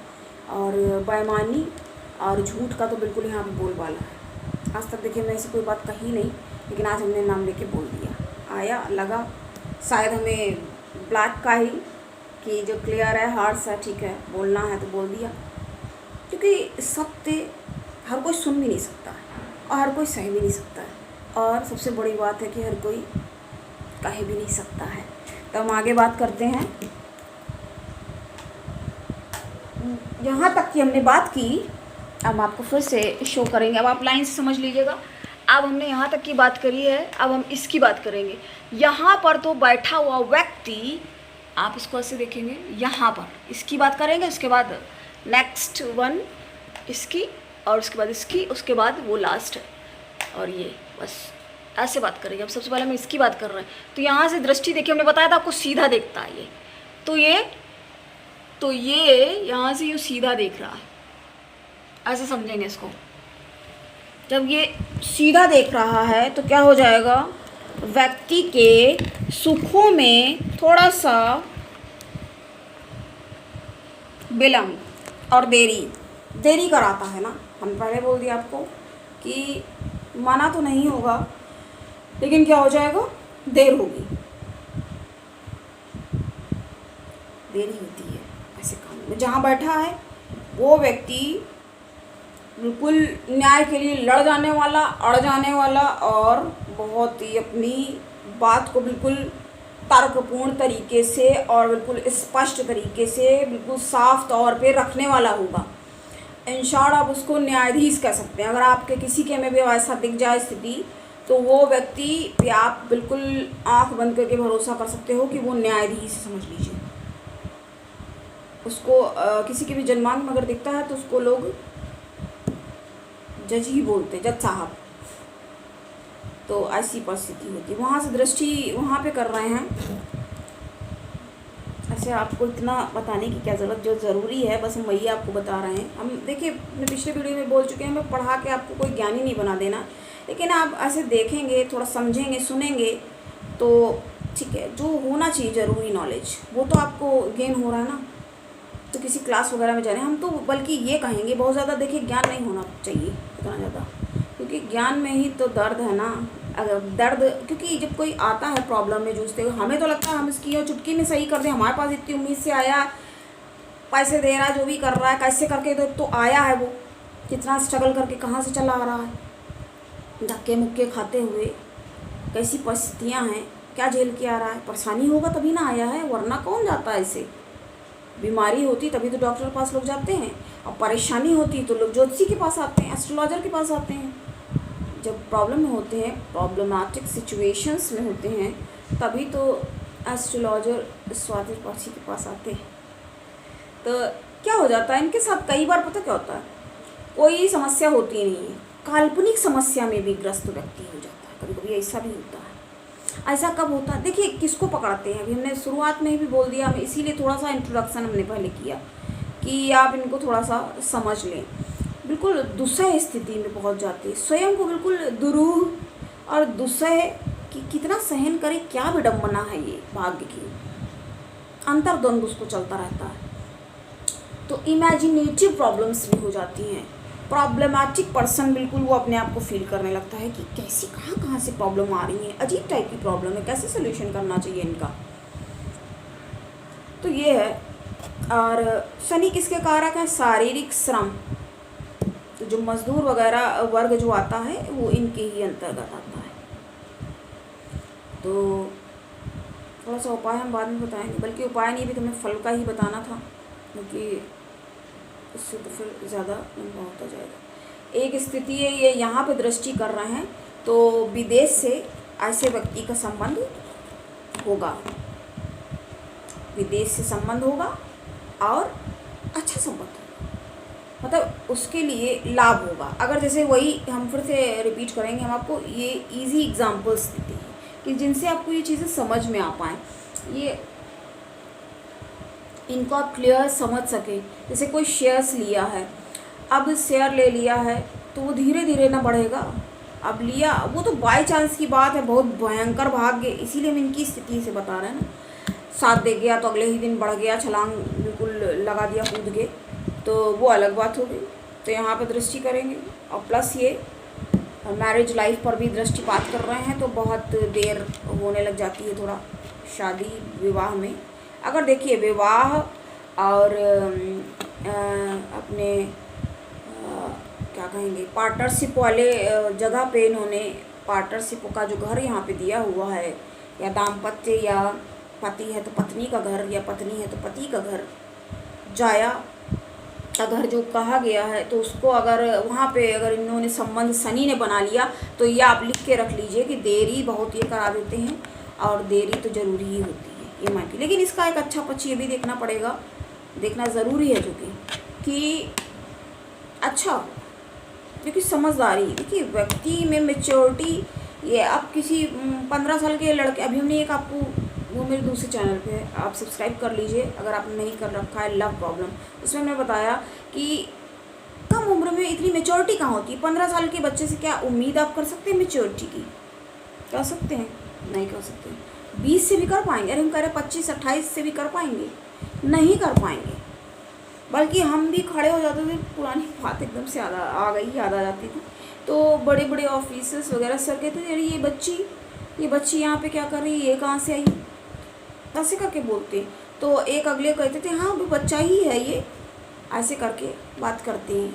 S1: और बेईमानी और झूठ का तो बिल्कुल यहाँ पे बोलबाला है। आज तक देखिए मैं ऐसी कोई बात कही नहीं, लेकिन आज हमने नाम लेके बोल दिया। आया लगा शायद हमें ब्लैक का ही कि जो क्लियर है, हार्ड सा, ठीक है बोलना है तो बोल दिया, क्योंकि सत्य हर कोई सुन भी नहीं सकता है और हर कोई सह भी नहीं सकता है, और सबसे बड़ी बात है कि हर कोई कह भी नहीं सकता है। तो हम आगे बात करते हैं। यहाँ तक की हमने बात की, अब आपको फिर से शो करेंगे। अब आप लाइन से समझ लीजिएगा। अब हमने यहाँ तक की बात करी है, अब हम इसकी बात करेंगे। यहाँ पर तो बैठा हुआ व्यक्ति, आप इसको ऐसे देखेंगे, यहाँ पर इसकी बात करेंगे, उसके बाद नेक्स्ट वन इसकी, और उसके बाद इसकी, उसके बाद वो लास्ट है, और ये बस ऐसे बात करेंगे। अब सबसे पहले हम इसकी बात कर रहे हैं। तो यहाँ से दृष्टि देखिए, हमने बताया था आपको सीधा देखता है ये, तो ये यहाँ से यूँ सीधा देख रहा है, ऐसे समझेंगे इसको। जब ये सीधा देख रहा है तो क्या हो जाएगा, व्यक्ति के सुखों में थोड़ा सा विलम्ब और देरी कराता है ना। हम पहले बोल दिया आपको कि माना तो नहीं होगा, लेकिन क्या हो जाएगा, देर होगी, देरी होती है ऐसे काम में। जहाँ बैठा है वो व्यक्ति बिल्कुल न्याय के लिए लड़ जाने वाला, अड़ जाने वाला, और बहुत ही अपनी बात को बिल्कुल तर्कपूर्ण तरीके से और बिल्कुल स्पष्ट तरीके से, बिल्कुल साफ तौर पे रखने वाला होगा। इन शॉर्ट आप उसको न्यायाधीश कह सकते हैं। अगर आपके किसी के में भी ऐसा दिख जाए स्थिति, तो वो व्यक्ति पे आप बिल्कुल आंख बंद करके भरोसा कर सकते हो कि वो न्यायाधीश, समझ लीजिए उसको। किसी के भी जन्मांक में अगर दिखता है तो उसको लोग जज ही बोलते हैं, जज साहब। तो ऐसी परिस्थिति होती है। वहाँ से दृष्टि वहाँ पे कर रहे हैं। ऐसे आपको इतना बताने की क्या ज़रूरत, जो ज़रूरी है बस हम वही आपको बता रहे हैं। हम देखिए अपने पिछले वीडियो में बोल चुके हैं, हमें पढ़ा के आपको कोई ज्ञान ही नहीं बना देना, लेकिन आप ऐसे देखेंगे, थोड़ा समझेंगे, सुनेंगे तो ठीक है। जो होना चाहिए ज़रूरी नॉलेज, वो तो आपको गेन हो रहा है ना। तो किसी क्लास वगैरह में जाने, हम तो बल्कि ये कहेंगे बहुत ज़्यादा देखिए ज्ञान नहीं होना चाहिए इतना ज़्यादा, क्योंकि ज्ञान में ही तो दर्द है ना। अगर दर्द, क्योंकि जब कोई आता है प्रॉब्लम में जूझते हुए, हमें तो लगता है हम इसकी और चुटकी में सही कर दें। हमारे पास इतनी उम्मीद से आया, पैसे दे रहा है, जो भी कर रहा है, कैसे करके तो आया है, वो कितना स्ट्रगल करके कहाँ से चला आ रहा है, धक्के मुक्के खाते हुए, कैसी परिस्थितियाँ हैं, क्या झेल के आ रहा है। परेशानी होगा तभी ना आया है, वरना कौन जाता है इसे। बीमारी होती तभी तो डॉक्टर के पास लोग जाते हैं, और परेशानी होती तो लोग ज्योतिषी के पास आते हैं, एस्ट्रोलॉजर के पास आते हैं। जब प्रॉब्लम में होते हैं, प्रॉब्लमेटिक सिचुएशंस में होते हैं, तभी तो एस्ट्रोलॉजर स्वाति पाठी के पास आते हैं। तो क्या हो जाता है इनके साथ, कई बार पता क्या होता है, कोई समस्या होती नहीं है, काल्पनिक समस्या में भी ग्रस्त व्यक्ति हो जाता है। कभी कभी ऐसा भी होता है। ऐसा कब होता है, देखिए किसको पकड़ते हैं। अभी हमने शुरुआत में भी बोल दिया, हमें इसीलिए थोड़ा सा इंट्रोडक्शन हमने पहले किया कि आप इनको थोड़ा सा समझ लें। बिल्कुल दुस्सह स्थिति में पहुंच जाते हैं, स्वयं को बिल्कुल दुरूह और दुस्सह कि कितना सहन करे, क्या विडम्बना है ये भाग्य की। अंतर्द्वंद उसको चलता रहता है। तो इमेजिनेटिव प्रॉब्लम्स भी हो जाती हैं। प्रॉब्लमेटिक पर्सन बिल्कुल वो अपने आप को फील करने लगता है कि कैसी कहाँ से प्रॉब्लम आ रही है, अजीब टाइप की प्रॉब्लम है, कैसे सोल्यूशन करना चाहिए इनका। तो ये है। और शनि किसके कारक है, शारीरिक श्रम। तो जो मजदूर वगैरह वर्ग जो आता है वो इनके ही अंतर्गत आता है। तो थोड़ा सा उपाय हम बाद में बताएंगे, बल्कि उपाय नहीं भी तो हमें फल का ही बताना था, क्योंकि इससे तो फिर ज़्यादा लंबा होता जाएगा। एक स्थिति है, ये यहाँ पे दृष्टि कर रहे हैं तो विदेश से ऐसे व्यक्ति का संबंध होगा, विदेश से संबंध होगा और अच्छा संबंध होगा, मतलब उसके लिए लाभ होगा। अगर जैसे वही हम फिर से रिपीट करेंगे, हम आपको ये इजी एग्जांपल्स देते हैं कि जिनसे आपको ये चीज़ें समझ में आ पाएँ, ये इनको आप क्लियर समझ सकें। जैसे कोई शेयर्स लिया है, अब शेयर ले लिया है तो वो धीरे धीरे ना बढ़ेगा। अब लिया वो तो बाय चांस की बात है, बहुत भयंकर भाग्य, इसीलिए हम इनकी स्थिति से बता रहे हैं ना। साथ दे गया तो अगले ही दिन बढ़ गया, छलांग बिल्कुल लगा दिया कूद के, तो वो अलग बात हो गई। तो यहाँ पे दृष्टि करेंगे और प्लस ये मैरिज लाइफ पर भी दृष्टिपात कर रहे हैं, तो बहुत देर होने लग जाती है थोड़ा शादी विवाह में। अगर देखिए विवाह और अपने क्या कहेंगे पार्टनरशिप वाले जगह पे इन्होंने पार्टनरशिप का जो घर यहाँ पे दिया हुआ है, या दाम्पत्य, या पति है तो पत्नी का घर, या पत्नी है तो पति का घर, जाया का घर जो कहा गया है, तो उसको अगर वहाँ पे अगर इन्होंने संबंध शनि ने बना लिया तो ये आप लिख के रख लीजिए कि देरी बहुत ये करा देते हैं, और देरी तो ज़रूरी ही होती है ये मायके। लेकिन इसका एक अच्छा पक्ष ये भी देखना पड़ेगा, देखना ज़रूरी है जो कि अच्छा, क्योंकि समझदारी, देखिए व्यक्ति में मेच्योरिटी, ये आप किसी 15 साल के लड़के, अभी हमने एक आपको वो मेरे दूसरे चैनल पे है, आप सब्सक्राइब कर लीजिए अगर आपने नहीं कर रखा है, लव प्रॉब्लम, उसमें हमने बताया कि कम उम्र में इतनी मेच्योरिटी कहाँ होती है। 15 साल के बच्चे से क्या उम्मीद आप कर सकते हैं मेच्योरिटी की? कर सकते हैं? नहीं कर सकते। 20 से भी कर पाएंगे? अरे हम कह रहे 25-28 से भी कर पाएंगे? नहीं कर पाएंगे। बल्कि हम भी खड़े हो जाते थे, पुरानी बात एकदम से याद आ जाती थी। तो बड़े बड़े ऑफिसर्स वगैरह सर कहते थे अरे ये बच्ची यहाँ पे क्या कर रही है, ये कहाँ से आई, ऐसे करके बोलते। तो एक अगले कहते थे हाँ वो बच्चा ही है ये, ऐसे करके बात करते हैं।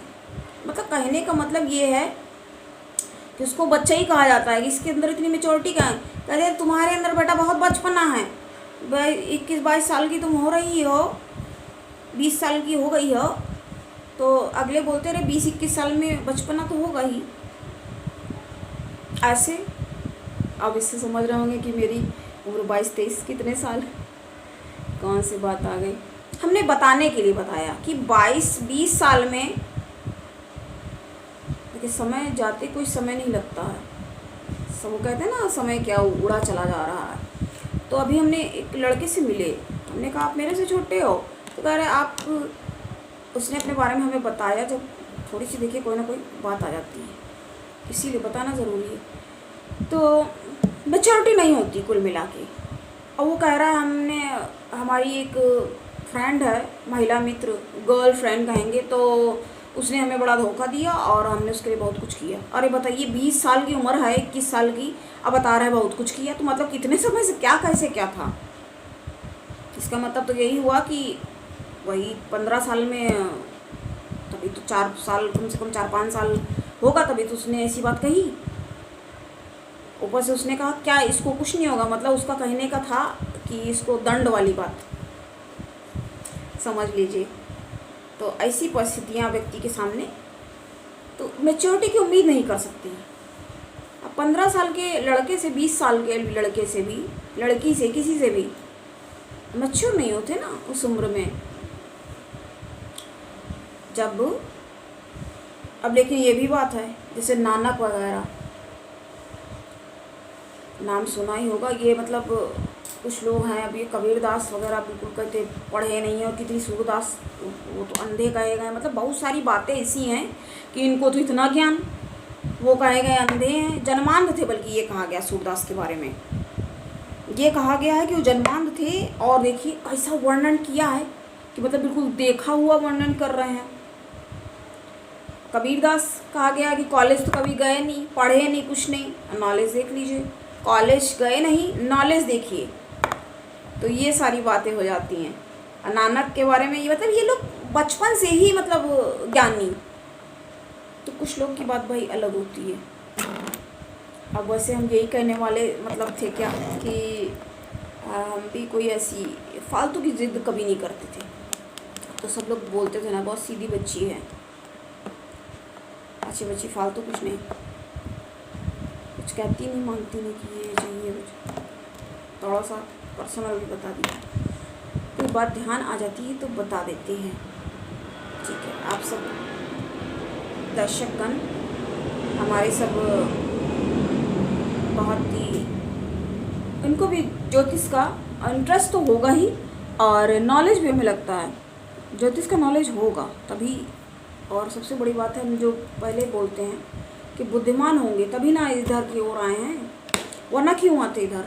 S1: मतलब कहने का मतलब ये है कि उसको बच्चा ही कहा जाता है कि इसके अंदर इतनी मेच्योरिटी कहाँ है। कहते तुम्हारे अंदर बेटा बहुत बचपना है, 21-22 साल की तुम हो रही हो, 20 साल की हो गई हो, तो अगले बोलते रहे 20-21 साल में बचपना तो होगा ही। ऐसे अब इससे समझ रहे होंगे कि मेरी उम्र 22-23 कितने साल, कौन सी बात आ गई। हमने बताने के लिए बताया कि 22-20 साल में देखिए समय जाते कोई समय नहीं लगता है, सब कहते हैं ना समय क्या उड़ा चला जा रहा है। तो अभी हमने एक लड़के से मिले, हमने कहा आप मेरे से छोटे हो, तो कह रहे आप, उसने अपने बारे में हमें बताया। जब थोड़ी सी देखिए कोई ना कोई बात आ जाती है, इसीलिए बताना ज़रूरी है। तो मेच्योरिटी नहीं होती कुल मिला के। और वो कह रहा है हमने, हमारी एक फ्रेंड है, महिला मित्र, गर्ल फ्रेंड कहेंगे, तो उसने हमें बड़ा धोखा दिया और हमने उसके लिए बहुत कुछ किया। अरे बताइए 20 साल की उम्र है, 21 साल की, अब बता रहा है बहुत कुछ किया, तो मतलब कितने समय से क्या कैसे क्या था। इसका मतलब तो यही हुआ कि वही 15 साल में, तभी तो 4 साल, कम से कम 4-5 साल होगा, तभी तो उसने ऐसी बात कही। ऊपर से उसने कहा क्या इसको कुछ नहीं होगा, मतलब उसका कहने का था कि इसको दंड वाली बात, समझ लीजिए। तो ऐसी परिस्थितियाँ व्यक्ति के सामने, तो मेच्योरिटी की उम्मीद नहीं कर सकते हैं। अब 15 साल के लड़के से, 20 साल के लड़के से भी, लड़की से, किसी से भी मैच्योर नहीं होते ना उस उम्र में। जब अब लेकिन ये भी बात है, जैसे नानक वगैरह, नाम सुना ही होगा, ये मतलब कुछ लोग हैं, अभी कबीरदास वगैरह बिल्कुल कहते पढ़े नहीं है, और कितनी सूरदास, वो तो अंधे कहे गए। मतलब बहुत सारी बातें ऐसी हैं कि इनको तो इतना ज्ञान, वो कहे गए अंधे हैं, जन्मांध थे। बल्कि ये कहा गया सूरदास के बारे में, ये कहा गया है कि वो जन्मांध थे। और देखिए कैसा वर्णन किया है कि मतलब बिल्कुल देखा हुआ वर्णन कर रहे हैं। कबीरदास कहा गया कि कॉलेज तो कभी गए नहीं, पढ़े नहीं, कुछ नहीं, नॉलेज देख लीजिए। कॉलेज गए नहीं, नॉलेज देखिए। तो ये सारी बातें हो जाती हैं। नानक के बारे में ये मतलब ये लोग बचपन से ही मतलब ज्ञानी, तो कुछ लोग की बात भाई अलग होती है। अब वैसे हम यही कहने वाले मतलब थे क्या कि हम भी कोई ऐसी फालतू की ज़िद कभी नहीं करते थे। तो सब लोग बोलते थे ना बहुत सीधी बच्ची है, अच्छी बच्ची, फालतू कुछ नहीं, कुछ कहती नहीं, मांगती नहीं कि ये चाहिए कुछ। थोड़ा सा पर्सनल भी बता दिया, कोई बात ध्यान आ जाती है तो बता देते हैं। ठीक है, आप सब दर्शकगण, हमारे सब बहुत ही, इनको भी ज्योतिष का इंटरेस्ट तो होगा ही, और नॉलेज भी हमें लगता है ज्योतिष का नॉलेज होगा तभी और सबसे बड़ी बात है, हम जो पहले बोलते हैं कि बुद्धिमान होंगे तभी ना इधर की ओर आए हैं, वरना क्यों आते इधर?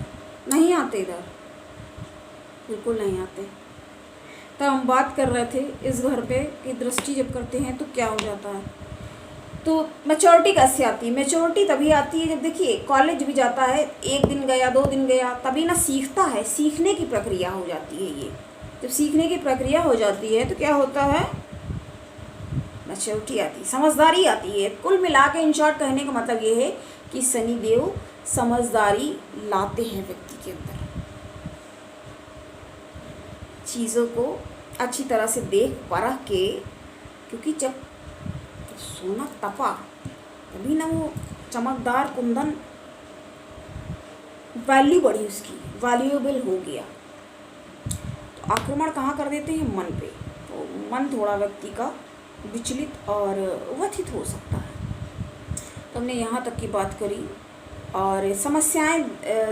S1: नहीं आते इधर, बिल्कुल नहीं आते। तो हम बात कर रहे थे इस घर पे कि दृष्टि जब करते हैं तो क्या हो जाता है। तो मैच्योरिटी कैसे आती है? मैच्योरिटी तभी आती है जब, देखिए, कॉलेज भी जाता है, 1 दिन गया 2 दिन गया, तभी ना सीखता है, सीखने की प्रक्रिया हो जाती है। ये जब सीखने की प्रक्रिया हो जाती है तो क्या होता है? मैच्योरिटी आती है, समझदारी आती है। कुल मिला के इन शॉर्ट कहने का मतलब ये है कि शनिदेव समझदारी लाते हैं व्यक्ति के अंदर, चीज़ों को अच्छी तरह से देख परख के, क्योंकि जब सोना तपा तभी ना वो चमकदार कुंदन वैल्यू बढ़ी, उसकी वैल्यूएबल हो गया। तो आक्रमण कहाँ कर देते हैं? मन पे। तो मन थोड़ा व्यक्ति का विचलित और व्यथित हो सकता है। तो हमने यहाँ तक की बात करी, और समस्याएं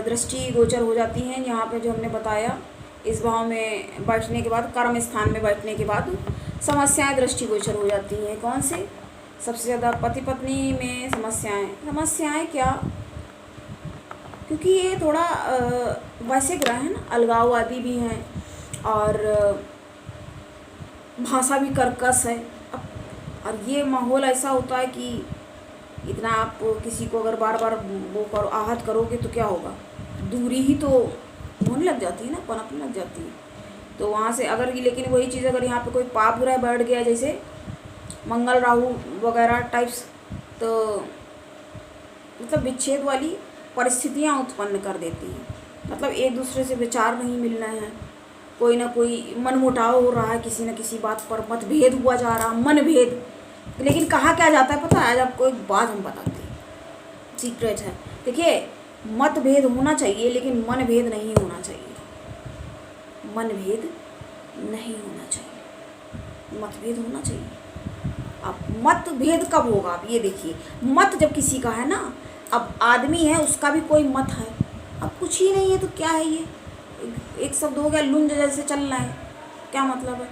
S1: दृष्टि गोचर हो जाती हैं यहाँ पे, जो हमने बताया। इस भाव में बैठने के बाद, कर्म स्थान में बैठने के बाद समस्याएं दृष्टि गोचर हो जाती हैं। कौन से? सबसे ज़्यादा पति पत्नी में समस्याएं क्या? क्योंकि ये थोड़ा वैसे ग्रह है ना, अलगाववादी भी हैं और भाषा भी कर्कश है। और ये माहौल ऐसा होता है कि इतना आप किसी को अगर बार बार वो करो, आहत करोगे तो क्या होगा? दूरी ही तो होने लग जाती है ना, पनपने लग जाती है। तो वहाँ से अगर, लेकिन वही चीज़ अगर यहाँ पे कोई पाप ग्रह बैठ गया, जैसे मंगल राहु वगैरह टाइप्स, तो मतलब विच्छेद वाली परिस्थितियाँ उत्पन्न कर देती हैं। मतलब एक दूसरे से विचार नहीं मिल रहे हैं, कोई ना कोई मनमुटाव हो रहा है, किसी न किसी बात पर मतभेद हुआ जा रहा, मनभेद। लेकिन कहा क्या जाता है पता है? आज आपको एक बात हम बताते हैं, सीक्रेट है। देखिए, मतभेद होना चाहिए लेकिन मनभेद नहीं होना चाहिए। मनभेद नहीं होना चाहिए, मतभेद होना चाहिए। अब मतभेद कब होगा? आप ये देखिए, मत जब किसी का है ना, अब आदमी है उसका भी कोई मत है, अब कुछ ही नहीं है तो क्या है? ये एक शब्द हो गया, लुंज जैसे चलना है, क्या मतलब है?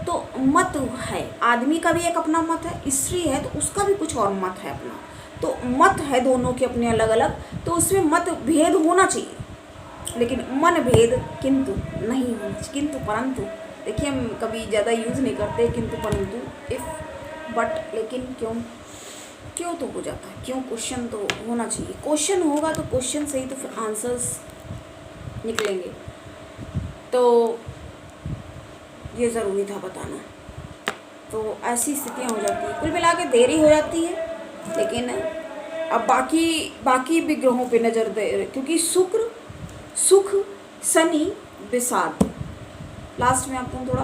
S1: तो मत है, आदमी का भी एक अपना मत है, स्त्री है तो उसका भी कुछ और मत है अपना। तो मत है दोनों के अपने अलग अलग, तो उसमें मतभेद होना चाहिए लेकिन मनभेद किंतु नहीं होना चाहिए। किंतु परंतु, देखिए, हम कभी ज़्यादा यूज़ नहीं करते किंतु परंतु, इफ़ बट, लेकिन क्यों तो हो जाता है। क्यों? क्वेश्चन तो होना चाहिए। क्वेश्चन होगा तो क्वेश्चन से ही तो फिर आंसर्स निकलेंगे। तो ये ज़रूरी था बताना। तो ऐसी स्थितियाँ हो जाती हैं, कुल मिला के देरी हो जाती है। लेकिन अब बाकी भी ग्रहों पे नज़र दे, क्योंकि शुक्र, सुख, शनि, विषाद, लास्ट में आपको थोड़ा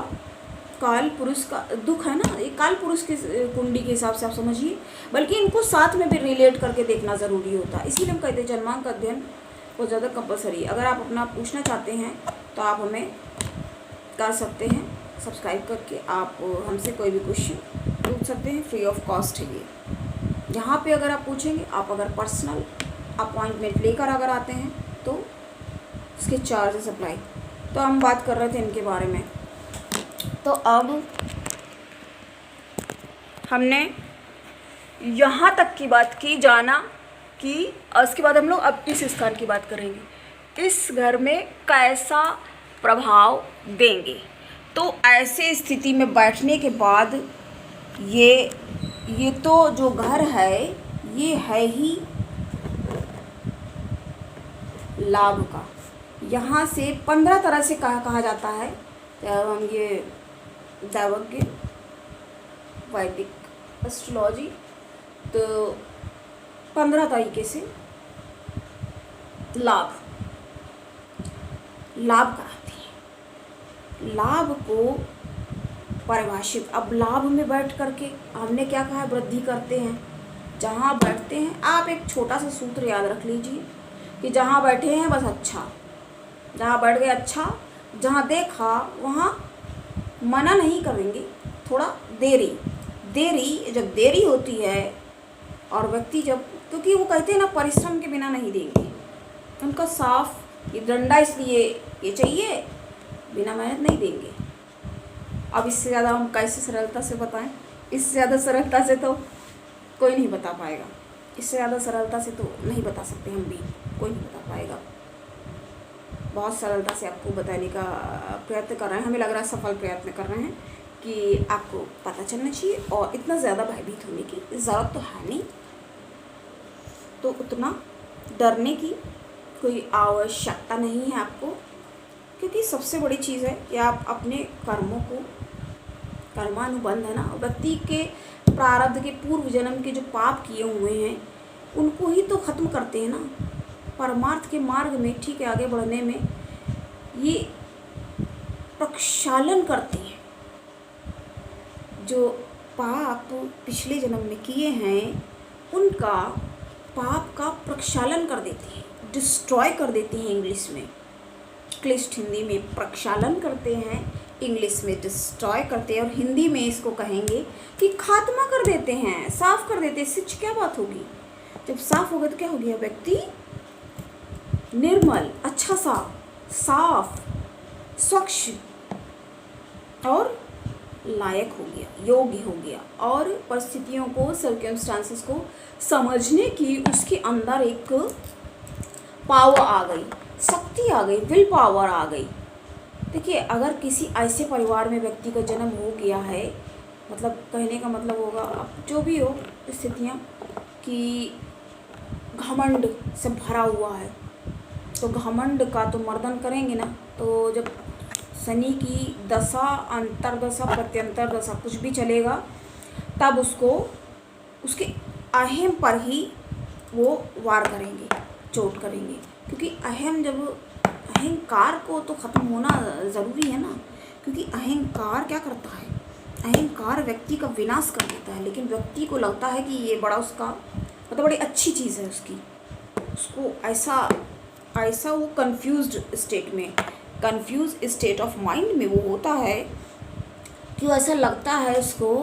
S1: काल पुरुष का दुख है ना, ये काल पुरुष की कुंडली के हिसाब से आप समझिए, बल्कि इनको साथ में भी रिलेट करके देखना ज़रूरी होता है। इसीलिए हम कहते हैं जन्मांक अध्ययन बहुत ज़्यादा कंपलसरी है। अगर आप अपना पूछना चाहते हैं तो आप हमें कर सकते हैं, सब्सक्राइब करके आप हमसे कोई भी क्वेश्चन पूछ सकते हैं, फ्री ऑफ कॉस्ट है ये। यहाँ पे अगर आप पूछेंगे, आप अगर पर्सनल अपॉइंटमेंट लेकर अगर आते हैं तो इसके चार्जेस अप्लाई। तो हम बात कर रहे थे इनके बारे में। तो अब हमने यहाँ तक की बात की, जाना कि उसके बाद हम लोग अब इस स्थान की बात करेंगे, इस घर में कैसा प्रभाव देंगे। तो ऐसे स्थिति में बैठने के बाद ये तो जो घर है ये है ही लाभ का। यहाँ से 15 तरह से कहा जाता है। जब हम ये दैवज्ञ, वैदिक एस्ट्रोलॉजी, तो 15 तरीके से लाभ कराती है। लाभ को परिभाषित, अब लाभ में बैठ करके हमने क्या कहा? वृद्धि करते हैं। जहाँ बैठते हैं, आप एक छोटा सा सूत्र याद रख लीजिए कि जहाँ बैठे हैं बस अच्छा, जहाँ बैठ गए अच्छा, जहाँ देखा वहाँ मना नहीं करेंगे, थोड़ा देरी जब देरी होती है और व्यक्ति जब, क्योंकि वो कहते हैं ना परिश्रम के बिना नहीं देंगे, उनका साफ ये डंडा इसलिए ये चाहिए, बिना मेहनत नहीं देंगे। अब इससे ज़्यादा हम कैसे सरलता से बताएं? इससे ज़्यादा सरलता से तो कोई नहीं बता पाएगा, इससे ज़्यादा सरलता से तो नहीं बता सकते हम भी, कोई नहीं बता पाएगा। बहुत सरलता से आपको बताने का प्रयत्न कर रहे हैं, हमें लग रहा है सफल प्रयत्न कर रहे हैं कि आपको पता चलना चाहिए, और इतना ज़्यादा भयभीत होने की ज़रूरत तो है नहीं, तो उतना डरने की कोई आवश्यकता नहीं है आपको, क्योंकि सबसे बड़ी चीज़ है कि आप अपने कर्मों को, कर्मानुबंध है ना, व्यक्ति के प्रारब्ध के पूर्व जन्म के जो पाप किए हुए हैं उनको ही तो ख़त्म करते हैं ना, परमार्थ के मार्ग में ठीक है आगे बढ़ने में ये प्रक्षालन करते हैं। जो पाप पिछले जन्म में किए हैं उनका पाप का प्रक्षालन कर देते हैं, डिस्ट्रॉय कर देते हैं, इंग्लिश में, क्लिष्ट हिंदी में प्रक्षालन करते हैं, इंग्लिश में डिस्ट्रॉय करते हैं, और हिंदी में इसको कहेंगे कि खात्मा कर देते हैं, साफ कर देते हैं। सिच क्या बात होगी, जब साफ होगा तो क्या हो गया, व्यक्ति निर्मल, अच्छा सा, साफ, स्वच्छ और लायक हो गया, योग्य हो गया, और परिस्थितियों को, सर्कमस्टांसेस को समझने की उसके अंदर एक पावर आ गई, शक्ति आ गई, विल पावर आ गई। देखिए, अगर किसी ऐसे परिवार में व्यक्ति का जन्म हो गया है, मतलब कहने का मतलब होगा, अब जो भी हो स्थितियाँ, कि घमंड से भरा हुआ है, तो घमंड का तो मर्दन करेंगे ना, तो जब शनि की दशा, अंतरदशा, प्रत्यंतर दशा कुछ भी चलेगा, तब उसको उसके अहम पर ही वो वार करेंगे, चोट करेंगे, क्योंकि अहम, जब अहंकार को तो ख़त्म होना ज़रूरी है ना, क्योंकि अहंकार क्या करता है, अहंकार व्यक्ति का विनाश कर देता है, लेकिन व्यक्ति को लगता है कि ये बड़ा उसका मतलब बड़ी अच्छी चीज़ है उसकी, उसको ऐसा वो कंफ्यूज्ड स्टेट में, कंफ्यूज स्टेट ऑफ माइंड में वो होता है कि ऐसा लगता है उसको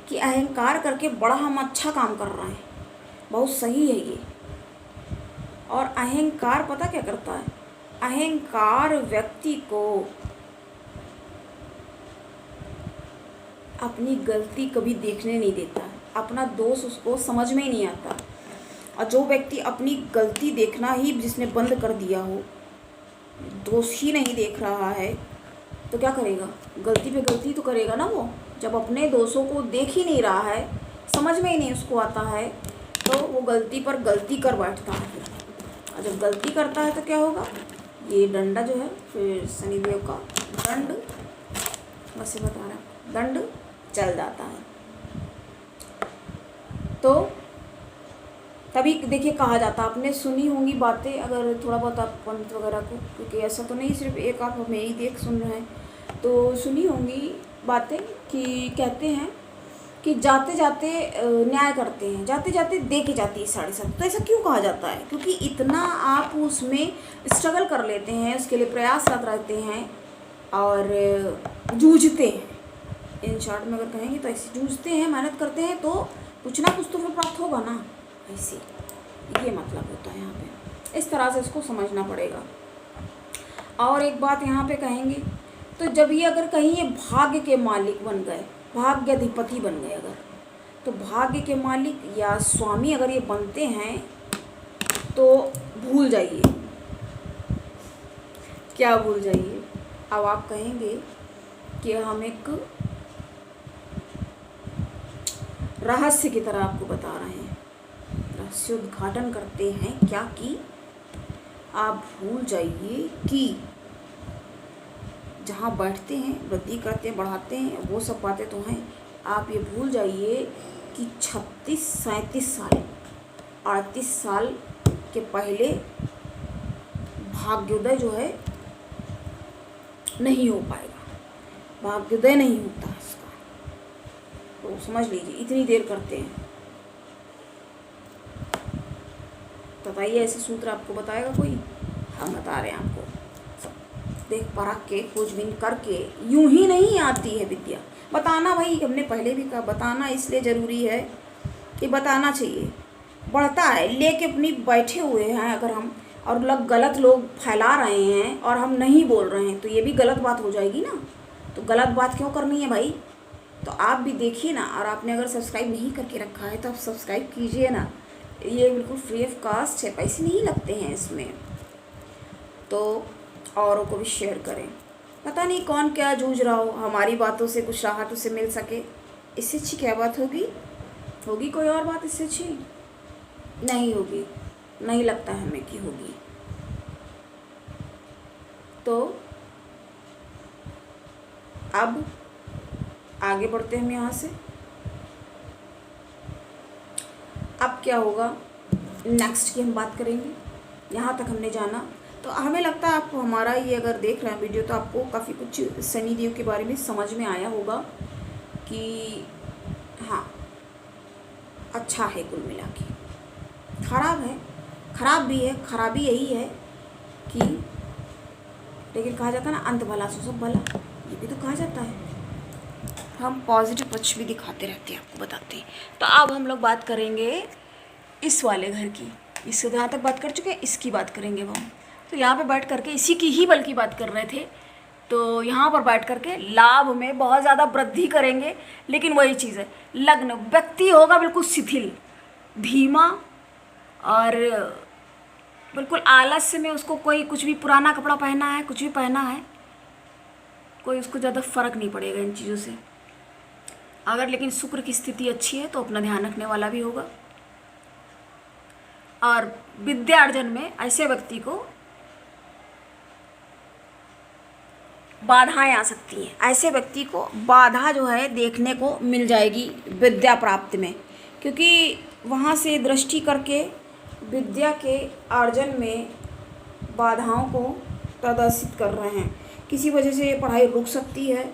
S1: कि अहंकार करके बड़ा हम अच्छा काम कर रहे हैं, बहुत सही है ये। और अहंकार पता क्या करता है, अहंकार व्यक्ति को अपनी गलती कभी देखने नहीं देता है, अपना दोष उसको समझ में ही नहीं आता, और जो व्यक्ति अपनी गलती देखना ही जिसने बंद कर दिया हो, दोष ही नहीं देख रहा है, तो क्या करेगा, गलती पे गलती तो करेगा ना वो। जब अपने दोषों को देख ही नहीं रहा है, समझ में ही नहीं उसको आता है, तो वो गलती पर गलती कर बैठता है फिर, और जब गलती करता है तो क्या होगा, ये डंडा जो है फिर शनिदेव का दंड, वैसे बता रहा है, दंड चल जाता है। तो तभी देखिए कहा जाता, आपने सुनी होंगी बातें, अगर थोड़ा बहुत आप पंडित वगैरह को, क्योंकि ऐसा तो नहीं सिर्फ एक आप मेरी देख सुन रहे हैं, तो सुनी होंगी बातें कि कहते हैं कि जाते जाते न्याय करते हैं, जाते जाते दे के जाती है 7.5। तो ऐसा क्यों कहा जाता है, क्योंकि इतना आप उसमें स्ट्रगल कर लेते हैं, उसके लिए प्रयासरत रहते हैं और जूझते हैं, इन शॉर्ट में अगर कहेंगे तो ऐसे जूझते हैं, मेहनत करते हैं, तो कुछ ना कुछ तो फिर प्राप्त होगा ना, ऐसे ये मतलब होता है यहाँ पे, इस तरह से इसको समझना पड़ेगा। और एक बात यहाँ पे कहेंगे, तो जब ये अगर कहीं ये भाग्य के मालिक बन गए, भाग्याधिपति बन गए अगर, तो भाग्य के मालिक या स्वामी अगर ये बनते हैं, तो भूल जाइए, क्या भूल जाइए, अब आप कहेंगे कि हम एक रहस्य की तरह आपको बता रहे हैं, रहस्योद्घाटन करते हैं क्या, कि आप भूल जाइए कि जहाँ बैठते हैं, वृद्धि करते हैं, बढ़ाते हैं, वो सब बातें तो हैं, आप ये भूल जाइए कि 36, 37 साल, 38 साल के पहले भाग्योदय जो है नहीं हो पाएगा, भाग्योदय नहीं होता इसका, तो समझ लीजिए इतनी देर करते हैं। बताइए, ऐसे सूत्र आपको बताएगा कोई, हम बता रहे हैं आपको, देख परख के, खोजबीन करके, यूं ही नहीं आती है विद्या। बताना भाई, हमने पहले भी कहा, बताना इसलिए ज़रूरी है कि बताना चाहिए, बढ़ता है, लेके अपनी बैठे हुए हैं अगर हम, और गलत लोग फैला रहे हैं और हम नहीं बोल रहे हैं, तो ये भी गलत बात हो जाएगी ना, तो गलत बात क्यों करनी है भाई, तो आप भी देखिए ना, और आपने अगर सब्सक्राइब नहीं करके रखा है तो आप सब्सक्राइब कीजिए ना। ये बिल्कुल फ्री ऑफ कास्ट है, पैसे नहीं लगते हैं इसमें। तो औरों को भी शेयर करें। पता नहीं कौन क्या जूझ रहा हो, हमारी बातों से कुछ राहत उसे मिल सके, इससे अच्छी क्या बात होगी? होगी कोई और बात इससे अच्छी? नहीं होगी, नहीं लगता है हमें कि होगी। तो अब आगे बढ़ते हैं हम यहाँ से। अब क्या होगा नेक्स्ट की हम बात करेंगे। यहाँ तक हमने जाना, तो हमें लगता है आप हमारा ये अगर देख रहे हैं वीडियो तो आपको काफ़ी कुछ सनी देओल के बारे में समझ में आया होगा कि हाँ अच्छा है कुल मिला के। खराब है, खराब भी है, खराबी यही है कि लेकिन कहा जाता है ना अंत भला सो सब भला, ये भी तो कहा जाता है। हम पॉजिटिव पक्ष भी दिखाते रहते हैं, आपको बताते हैं। तो अब हम लोग बात करेंगे इस वाले घर की। इससे जहाँ तक बात कर चुके हैं, इसकी बात करेंगे हम। तो यहाँ पे बैठ करके इसी की ही बल्कि बात कर रहे थे। तो यहाँ पर बैठ करके लाभ में बहुत ज़्यादा वृद्धि करेंगे, लेकिन वही चीज़ है, लग्न व्यक्ति होगा बिल्कुल शिथिल, धीमा, और बिल्कुल आलस्य में। उसको कोई कुछ भी पुराना कपड़ा पहना है, कुछ भी पहना है, कोई उसको ज़्यादा फर्क नहीं पड़ेगा इन चीज़ों से। अगर लेकिन शुक्र की स्थिति अच्छी है तो अपना ध्यान रखने वाला भी होगा। और विद्यार्जन में ऐसे व्यक्ति को बाधाएं आ सकती हैं, ऐसे व्यक्ति को बाधा जो है देखने को मिल जाएगी विद्या प्राप्ति में, क्योंकि वहाँ से दृष्टि करके विद्या के अर्जन में बाधाओं को प्रदर्शित कर रहे हैं। किसी वजह से ये पढ़ाई रुक सकती है,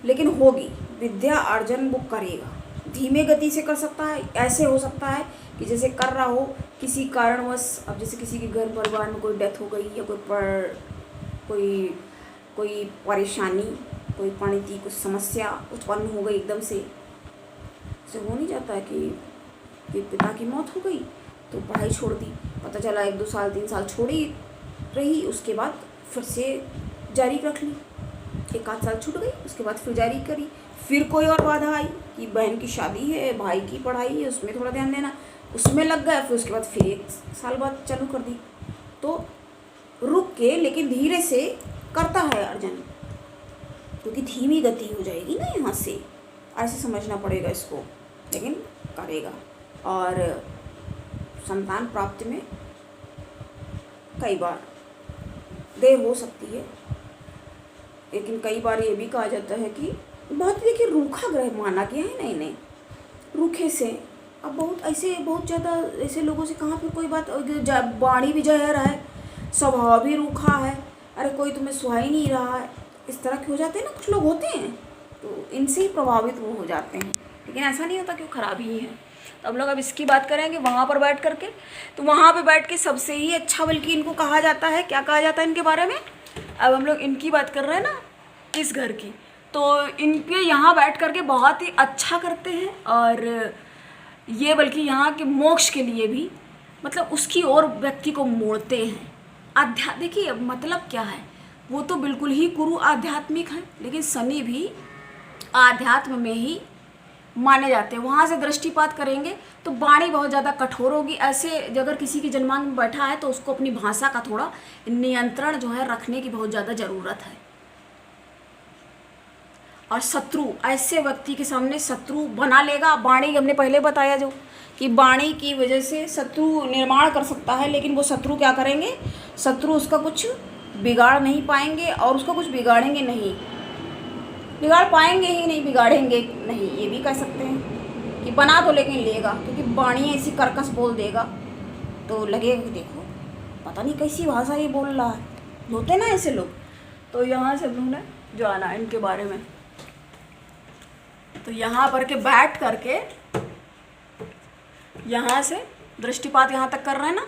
S1: लेकिन होगी, विद्या अर्जन वो करेगा। धीमे गति से कर सकता है, ऐसे हो सकता है कि जैसे कर रहा हो किसी कारणवश। अब जैसे किसी के घर परिवार में कोई डेथ हो गई या कोई परेशानी, कोई पानी की कुछ समस्या उत्पन्न हो गई एकदम से हो नहीं जाता है कि पिता की मौत हो गई तो पढ़ाई छोड़ दी, पता चला 1-2 साल 3 साल छोड़ी रही, उसके बाद फिर से जारी रख ली, 1-8 साल छूट गई, उसके बाद फिर जारी करी। फिर कोई और बाधा आई कि बहन की शादी है, भाई की पढ़ाई है, उसमें थोड़ा ध्यान देना, उसमें लग गया, फिर उसके बाद फिर 1 साल बाद चालू कर दी। तो रुक के लेकिन धीरे से करता है अर्जन, क्योंकि धीमी गति हो जाएगी ना यहाँ से, ऐसे समझना पड़ेगा इसको, लेकिन करेगा। और संतान प्राप्ति में कई बार देर हो सकती है, लेकिन कई बार ये भी कहा जाता है कि बहुत, देखिए रूखा ग्रह माना गया है, नहीं रूखे से। अब बहुत ज़्यादा ऐसे लोगों से कहाँ पे कोई बात, वाणी भी जहर है, स्वभाव भी रूखा है, अरे कोई तुम्हें सुहा ही नहीं रहा है, इस तरह के हो जाते हैं ना, कुछ लोग होते हैं, तो इनसे ही प्रभावित वो हो जाते हैं। लेकिन ऐसा नहीं होता कि वो खराब ही है। तो हम लोग अब इसकी बात करेंगे वहाँ पर बैठ करके। तो वहाँ पर बैठ के सबसे ही अच्छा बल्कि इनको कहा जाता है, क्या कहा जाता है इनके बारे में? अब हम लोग इनकी बात कर रहे हैं ना, इस घर की। तो इनके यहाँ बैठ करके बहुत ही अच्छा करते हैं, और ये बल्कि यहाँ के मोक्ष के लिए भी मतलब उसकी ओर व्यक्ति को मोड़ते हैं। देखिए मतलब क्या है, वो तो बिल्कुल ही गुरु आध्यात्मिक है, लेकिन शनि भी आध्यात्म में ही माने जाते हैं। वहाँ से दृष्टिपात करेंगे तो वाणी बहुत ज़्यादा कठोर होगी। ऐसे अगर किसी की जन्मांग में बैठा है तो उसको अपनी भाषा का थोड़ा नियंत्रण जो है रखने की बहुत ज़्यादा ज़रूरत है। और शत्रु, ऐसे व्यक्ति के सामने शत्रु बना लेगा। वाणी हमने पहले बताया जो कि वाणी की वजह से शत्रु निर्माण कर सकता है, लेकिन वो शत्रु क्या करेंगे, शत्रु उसका कुछ बिगाड़ नहीं पाएंगे और उसको कुछ बिगाड़ेंगे नहीं, बिगाड़ पाएंगे ही नहीं, बिगाड़ेंगे नहीं, ये भी कह सकते हैं कि बना तो लेकिन लेगा, क्योंकि वाणी ऐसी कर्कश बोल देगा तो लगेगा कि देखो पता नहीं कैसी भाषा ये बोल रहा है, होते ना ऐसे लोग। तो यहाँ से हम लोग ने जाना इनके बारे में। तो यहाँ पर के बैठ करके यहाँ से दृष्टिपात यहाँ तक कर रहे हैं ना,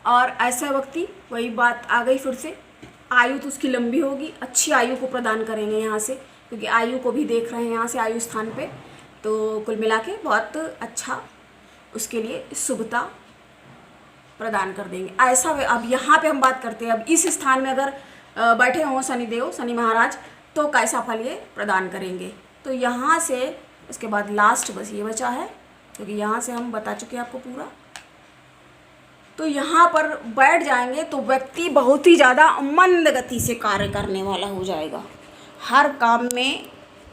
S1: और ऐसा व्यक्ति, वही बात आ गई फिर से, आयु तो उसकी लंबी होगी, अच्छी आयु को प्रदान करेंगे यहाँ से, क्योंकि आयु को भी देख रहे हैं यहाँ से आयु स्थान पे। तो कुल मिला के बहुत अच्छा उसके लिए शुभता प्रदान कर देंगे ऐसा। अब यहाँ पे हम बात करते हैं, अब इस स्थान में अगर बैठे हों शनिदेव, शनि महाराज, तो कैसा फल ये प्रदान करेंगे। तो यहाँ से इसके बाद लास्ट बस ये बचा है, क्योंकि यहाँ से हम बता चुके हैं आपको पूरा। तो यहाँ पर बैठ जाएंगे तो व्यक्ति बहुत ही ज़्यादा मंद गति से कार्य करने वाला हो जाएगा, हर काम में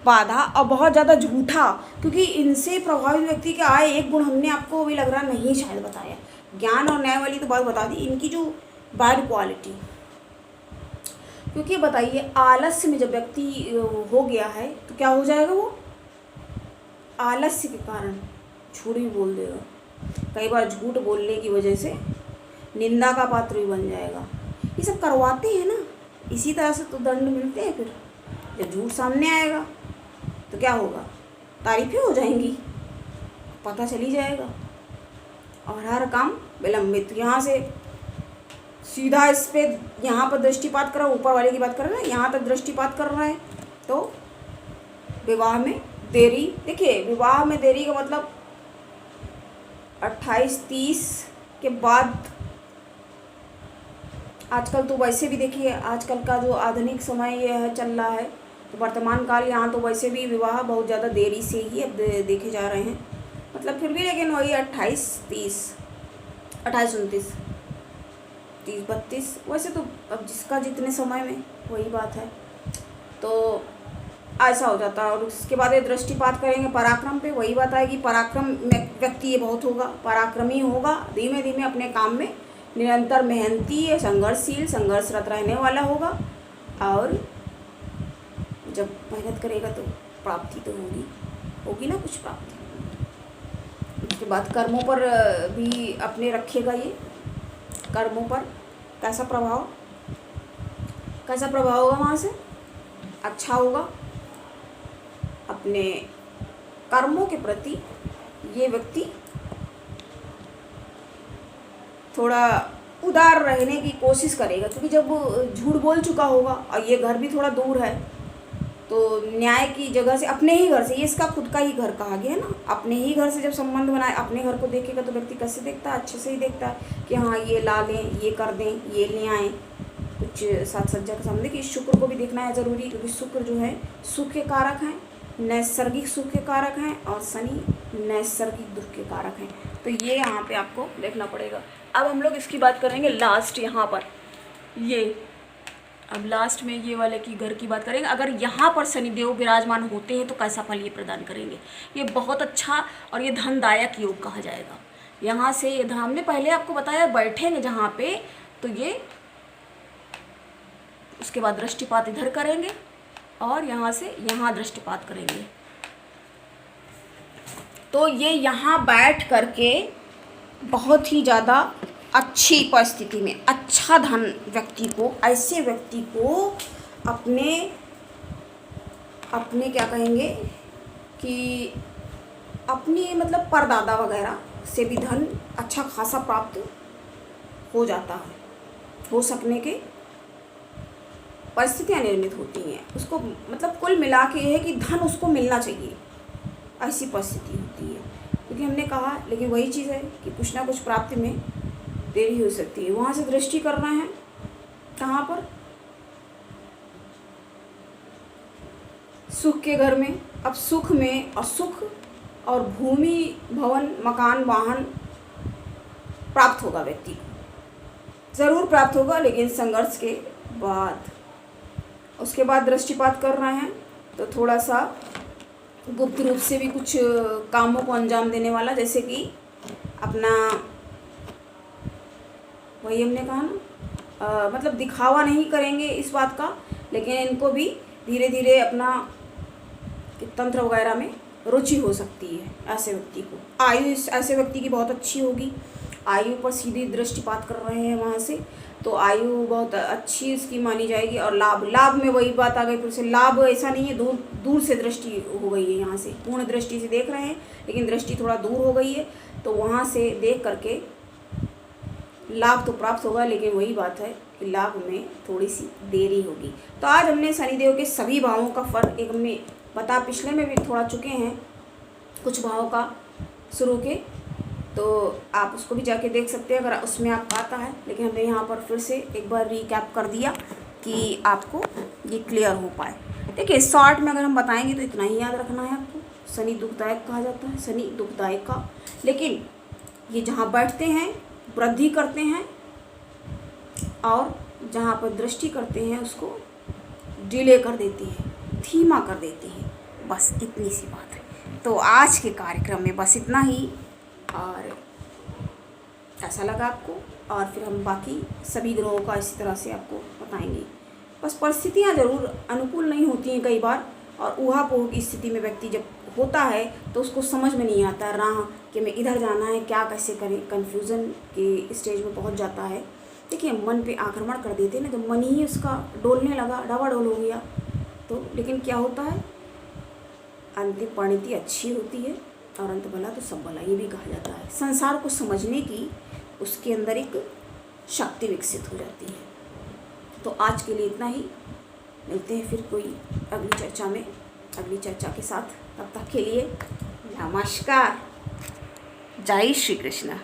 S1: बाधा और बहुत ज़्यादा झूठा, क्योंकि इनसे प्रभावित व्यक्ति के आए एक गुण हमने आपको अभी लग रहा नहीं शायद बताया, ज्ञान और न्याय वाली तो बात बता दी, इनकी जो बैड क्वालिटी। क्योंकि बताइए आलस्य में जब व्यक्ति हो गया है तो क्या हो जाएगा, वो आलस्य के कारण झूठ भी बोल देगा, कई बार झूठ बोलने की वजह से निंदा का पात्र भी बन जाएगा। ये सब करवाते हैं ना, इसी तरह से तो दंड मिलते हैं। फिर जब झूठ सामने आएगा तो क्या होगा, तारीफें हो जाएंगी, पता चली जाएगा और हर काम विलंबित। यहाँ से सीधा इस पे यहाँ पर दृष्टिपात कर रहा है, ऊपर वाले की बात कर रहा है, यहाँ तक दृष्टिपात कर रहा है। तो विवाह में देरी, देखिए विवाह में देरी का मतलब 28-30 के बाद। आजकल तो वैसे भी देखिए, आजकल का जो आधुनिक समय ये है चल रहा है, तो वर्तमान काल यहाँ तो वैसे भी विवाह बहुत ज़्यादा देरी से ही अब देखे जा रहे हैं, मतलब फिर भी लेकिन वही 28-30, 28-29, 30-32, वैसे तो अब जिसका जितने समय में वही बात है। तो ऐसा हो जाता है। और उसके बाद ये दृष्टिपात करेंगे पराक्रम पे, वही बात आएगी, पराक्रम में व्यक्ति ये बहुत होगा, पराक्रमी होगा, धीमे धीमे अपने काम में निरंतर मेहनती, संघर्षशील, संघर्षरत रहने वाला होगा। और जब मेहनत करेगा तो प्राप्ति तो होगी ना कुछ प्राप्ति। उसके बाद कर्मों पर भी अपने रखेगा, ये कर्मों पर कैसा प्रभाव होगा, वहाँ से अच्छा होगा। अपने कर्मों के प्रति ये व्यक्ति थोड़ा उदार रहने की कोशिश करेगा, क्योंकि जब झूठ बोल चुका होगा और ये घर भी थोड़ा दूर है, तो न्याय की जगह से अपने ही घर से, ये इसका खुद का ही घर कहा गया है ना, अपने ही घर से जब संबंध बनाए, अपने घर को देखेगा तो व्यक्ति कैसे देखता है, अच्छे से ही देखता है कि हाँ ये ला दें, ये कर दें, ये ले आएँ, कुछ साथ सज्जा के सामने। कि शुक्र को भी देखना है ज़रूरी, क्योंकि शुक्र जो है सुख के कारक हैं, नैसर्गिक सुख के कारक हैं, और शनि नैसर्गिक दुख के कारक हैं। तो ये यहाँ पे आपको देखना पड़ेगा। अब हम लोग इसकी बात करेंगे लास्ट, यहाँ पर ये अब लास्ट में ये वाले की घर की बात करेंगे। अगर यहाँ पर शनिदेव विराजमान होते हैं तो कैसा फल ये प्रदान करेंगे। ये बहुत अच्छा और ये धनदायक योग कहा जाएगा। यहाँ से ये हमने पहले आपको बताया, बैठेंगे जहाँ पे तो ये उसके बाद दृष्टिपात इधर करेंगे और यहाँ से यहाँ दृष्टिपात करेंगे। तो ये यहाँ बैठ करके बहुत ही ज़्यादा अच्छी परिस्थिति में अच्छा धन व्यक्ति को, ऐसे व्यक्ति को अपने क्या कहेंगे कि अपनी मतलब परदादा वगैरह से भी धन अच्छा खासा प्राप्त हो जाता है, हो सकने के परिस्थितियाँ निर्मित होती हैं। उसको मतलब कुल मिला के ये है कि धन उसको मिलना चाहिए, ऐसी परिस्थिति होती है। क्योंकि हमने कहा, लेकिन वही चीज़ है कि कुछ ना कुछ प्राप्ति में देरी हो सकती है। वहाँ से दृष्टि करना है कहाँ पर, सुख के घर में। अब सुख में असुख और भूमि, भवन, मकान, वाहन प्राप्त होगा व्यक्ति को, ज़रूर प्राप्त होगा, लेकिन संघर्ष के बाद। उसके बाद दृष्टिपात कर रहे हैं तो थोड़ा सा गुप्त रूप से भी कुछ कामों को अंजाम देने वाला, जैसे कि अपना वही हमने कहा ना, मतलब दिखावा नहीं करेंगे इस बात का, लेकिन इनको भी धीरे धीरे अपना तंत्र वगैरह में रुचि हो सकती है ऐसे व्यक्ति को। आयु ऐसे व्यक्ति की बहुत अच्छी होगी, आयु पर सीधी दृष्टिपात कर रहे हैं वहाँ से, तो आयु बहुत अच्छी इसकी मानी जाएगी। और लाभ में वही बात आ गई फिर से, लाभ ऐसा नहीं है दूर से दृष्टि हो गई है, यहाँ से पूर्ण दृष्टि से देख रहे हैं लेकिन दृष्टि थोड़ा दूर हो गई है, तो वहाँ से देख करके लाभ तो प्राप्त होगा, लेकिन वही बात है कि लाभ में थोड़ी सी देरी होगी। तो आज हमने शनिदेव के सभी भावों का फर्क एक हमने पिछले में भी थोड़ा चुके हैं कुछ भावों का शुरू के, तो आप उसको भी जाके देख सकते हैं अगर उसमें आपको आता है। लेकिन हमने यहाँ पर फिर से एक बार रिकैप कर दिया कि आपको ये क्लियर हो पाए। देखिए शॉर्ट में अगर हम बताएंगे तो इतना ही याद रखना है आपको। शनि दुखदायक कहा जाता है, शनि दुखदायक का, लेकिन ये जहाँ बैठते हैं वृद्धि करते हैं और जहाँ पर दृष्टि करते हैं उसको डिले कर देती है, धीमा कर देती है। बस इतनी सी बात है। तो आज के कार्यक्रम में बस इतना ही, और ऐसा लगा आपको, और फिर हम बाकी सभी ग्रहों का इसी तरह से आपको बताएंगे। बस परिस्थितियाँ ज़रूर अनुकूल नहीं होती हैं कई बार, और ऊहा-पोह की स्थिति में व्यक्ति जब होता है तो उसको समझ में नहीं आता राह कि मैं इधर जाना है, क्या कैसे करें, कन्फ्यूज़न के स्टेज में पहुंच जाता है। देखिए मन पे आक्रमण कर देते हैं ना, जब मन ही उसका डोलने लगा, डवाडोल हो गया तो, लेकिन क्या होता है, अंतिम परिणति अच्छी होती है, और अंत भला तो सब भला, ये भी कहा जाता है। संसार को समझने की उसके अंदर एक शक्ति विकसित हो जाती है। तो आज के लिए इतना ही, मिलते हैं फिर कोई अगली चर्चा में, अगली चर्चा के साथ। तब तक के लिए नमस्कार, जय श्री कृष्ण।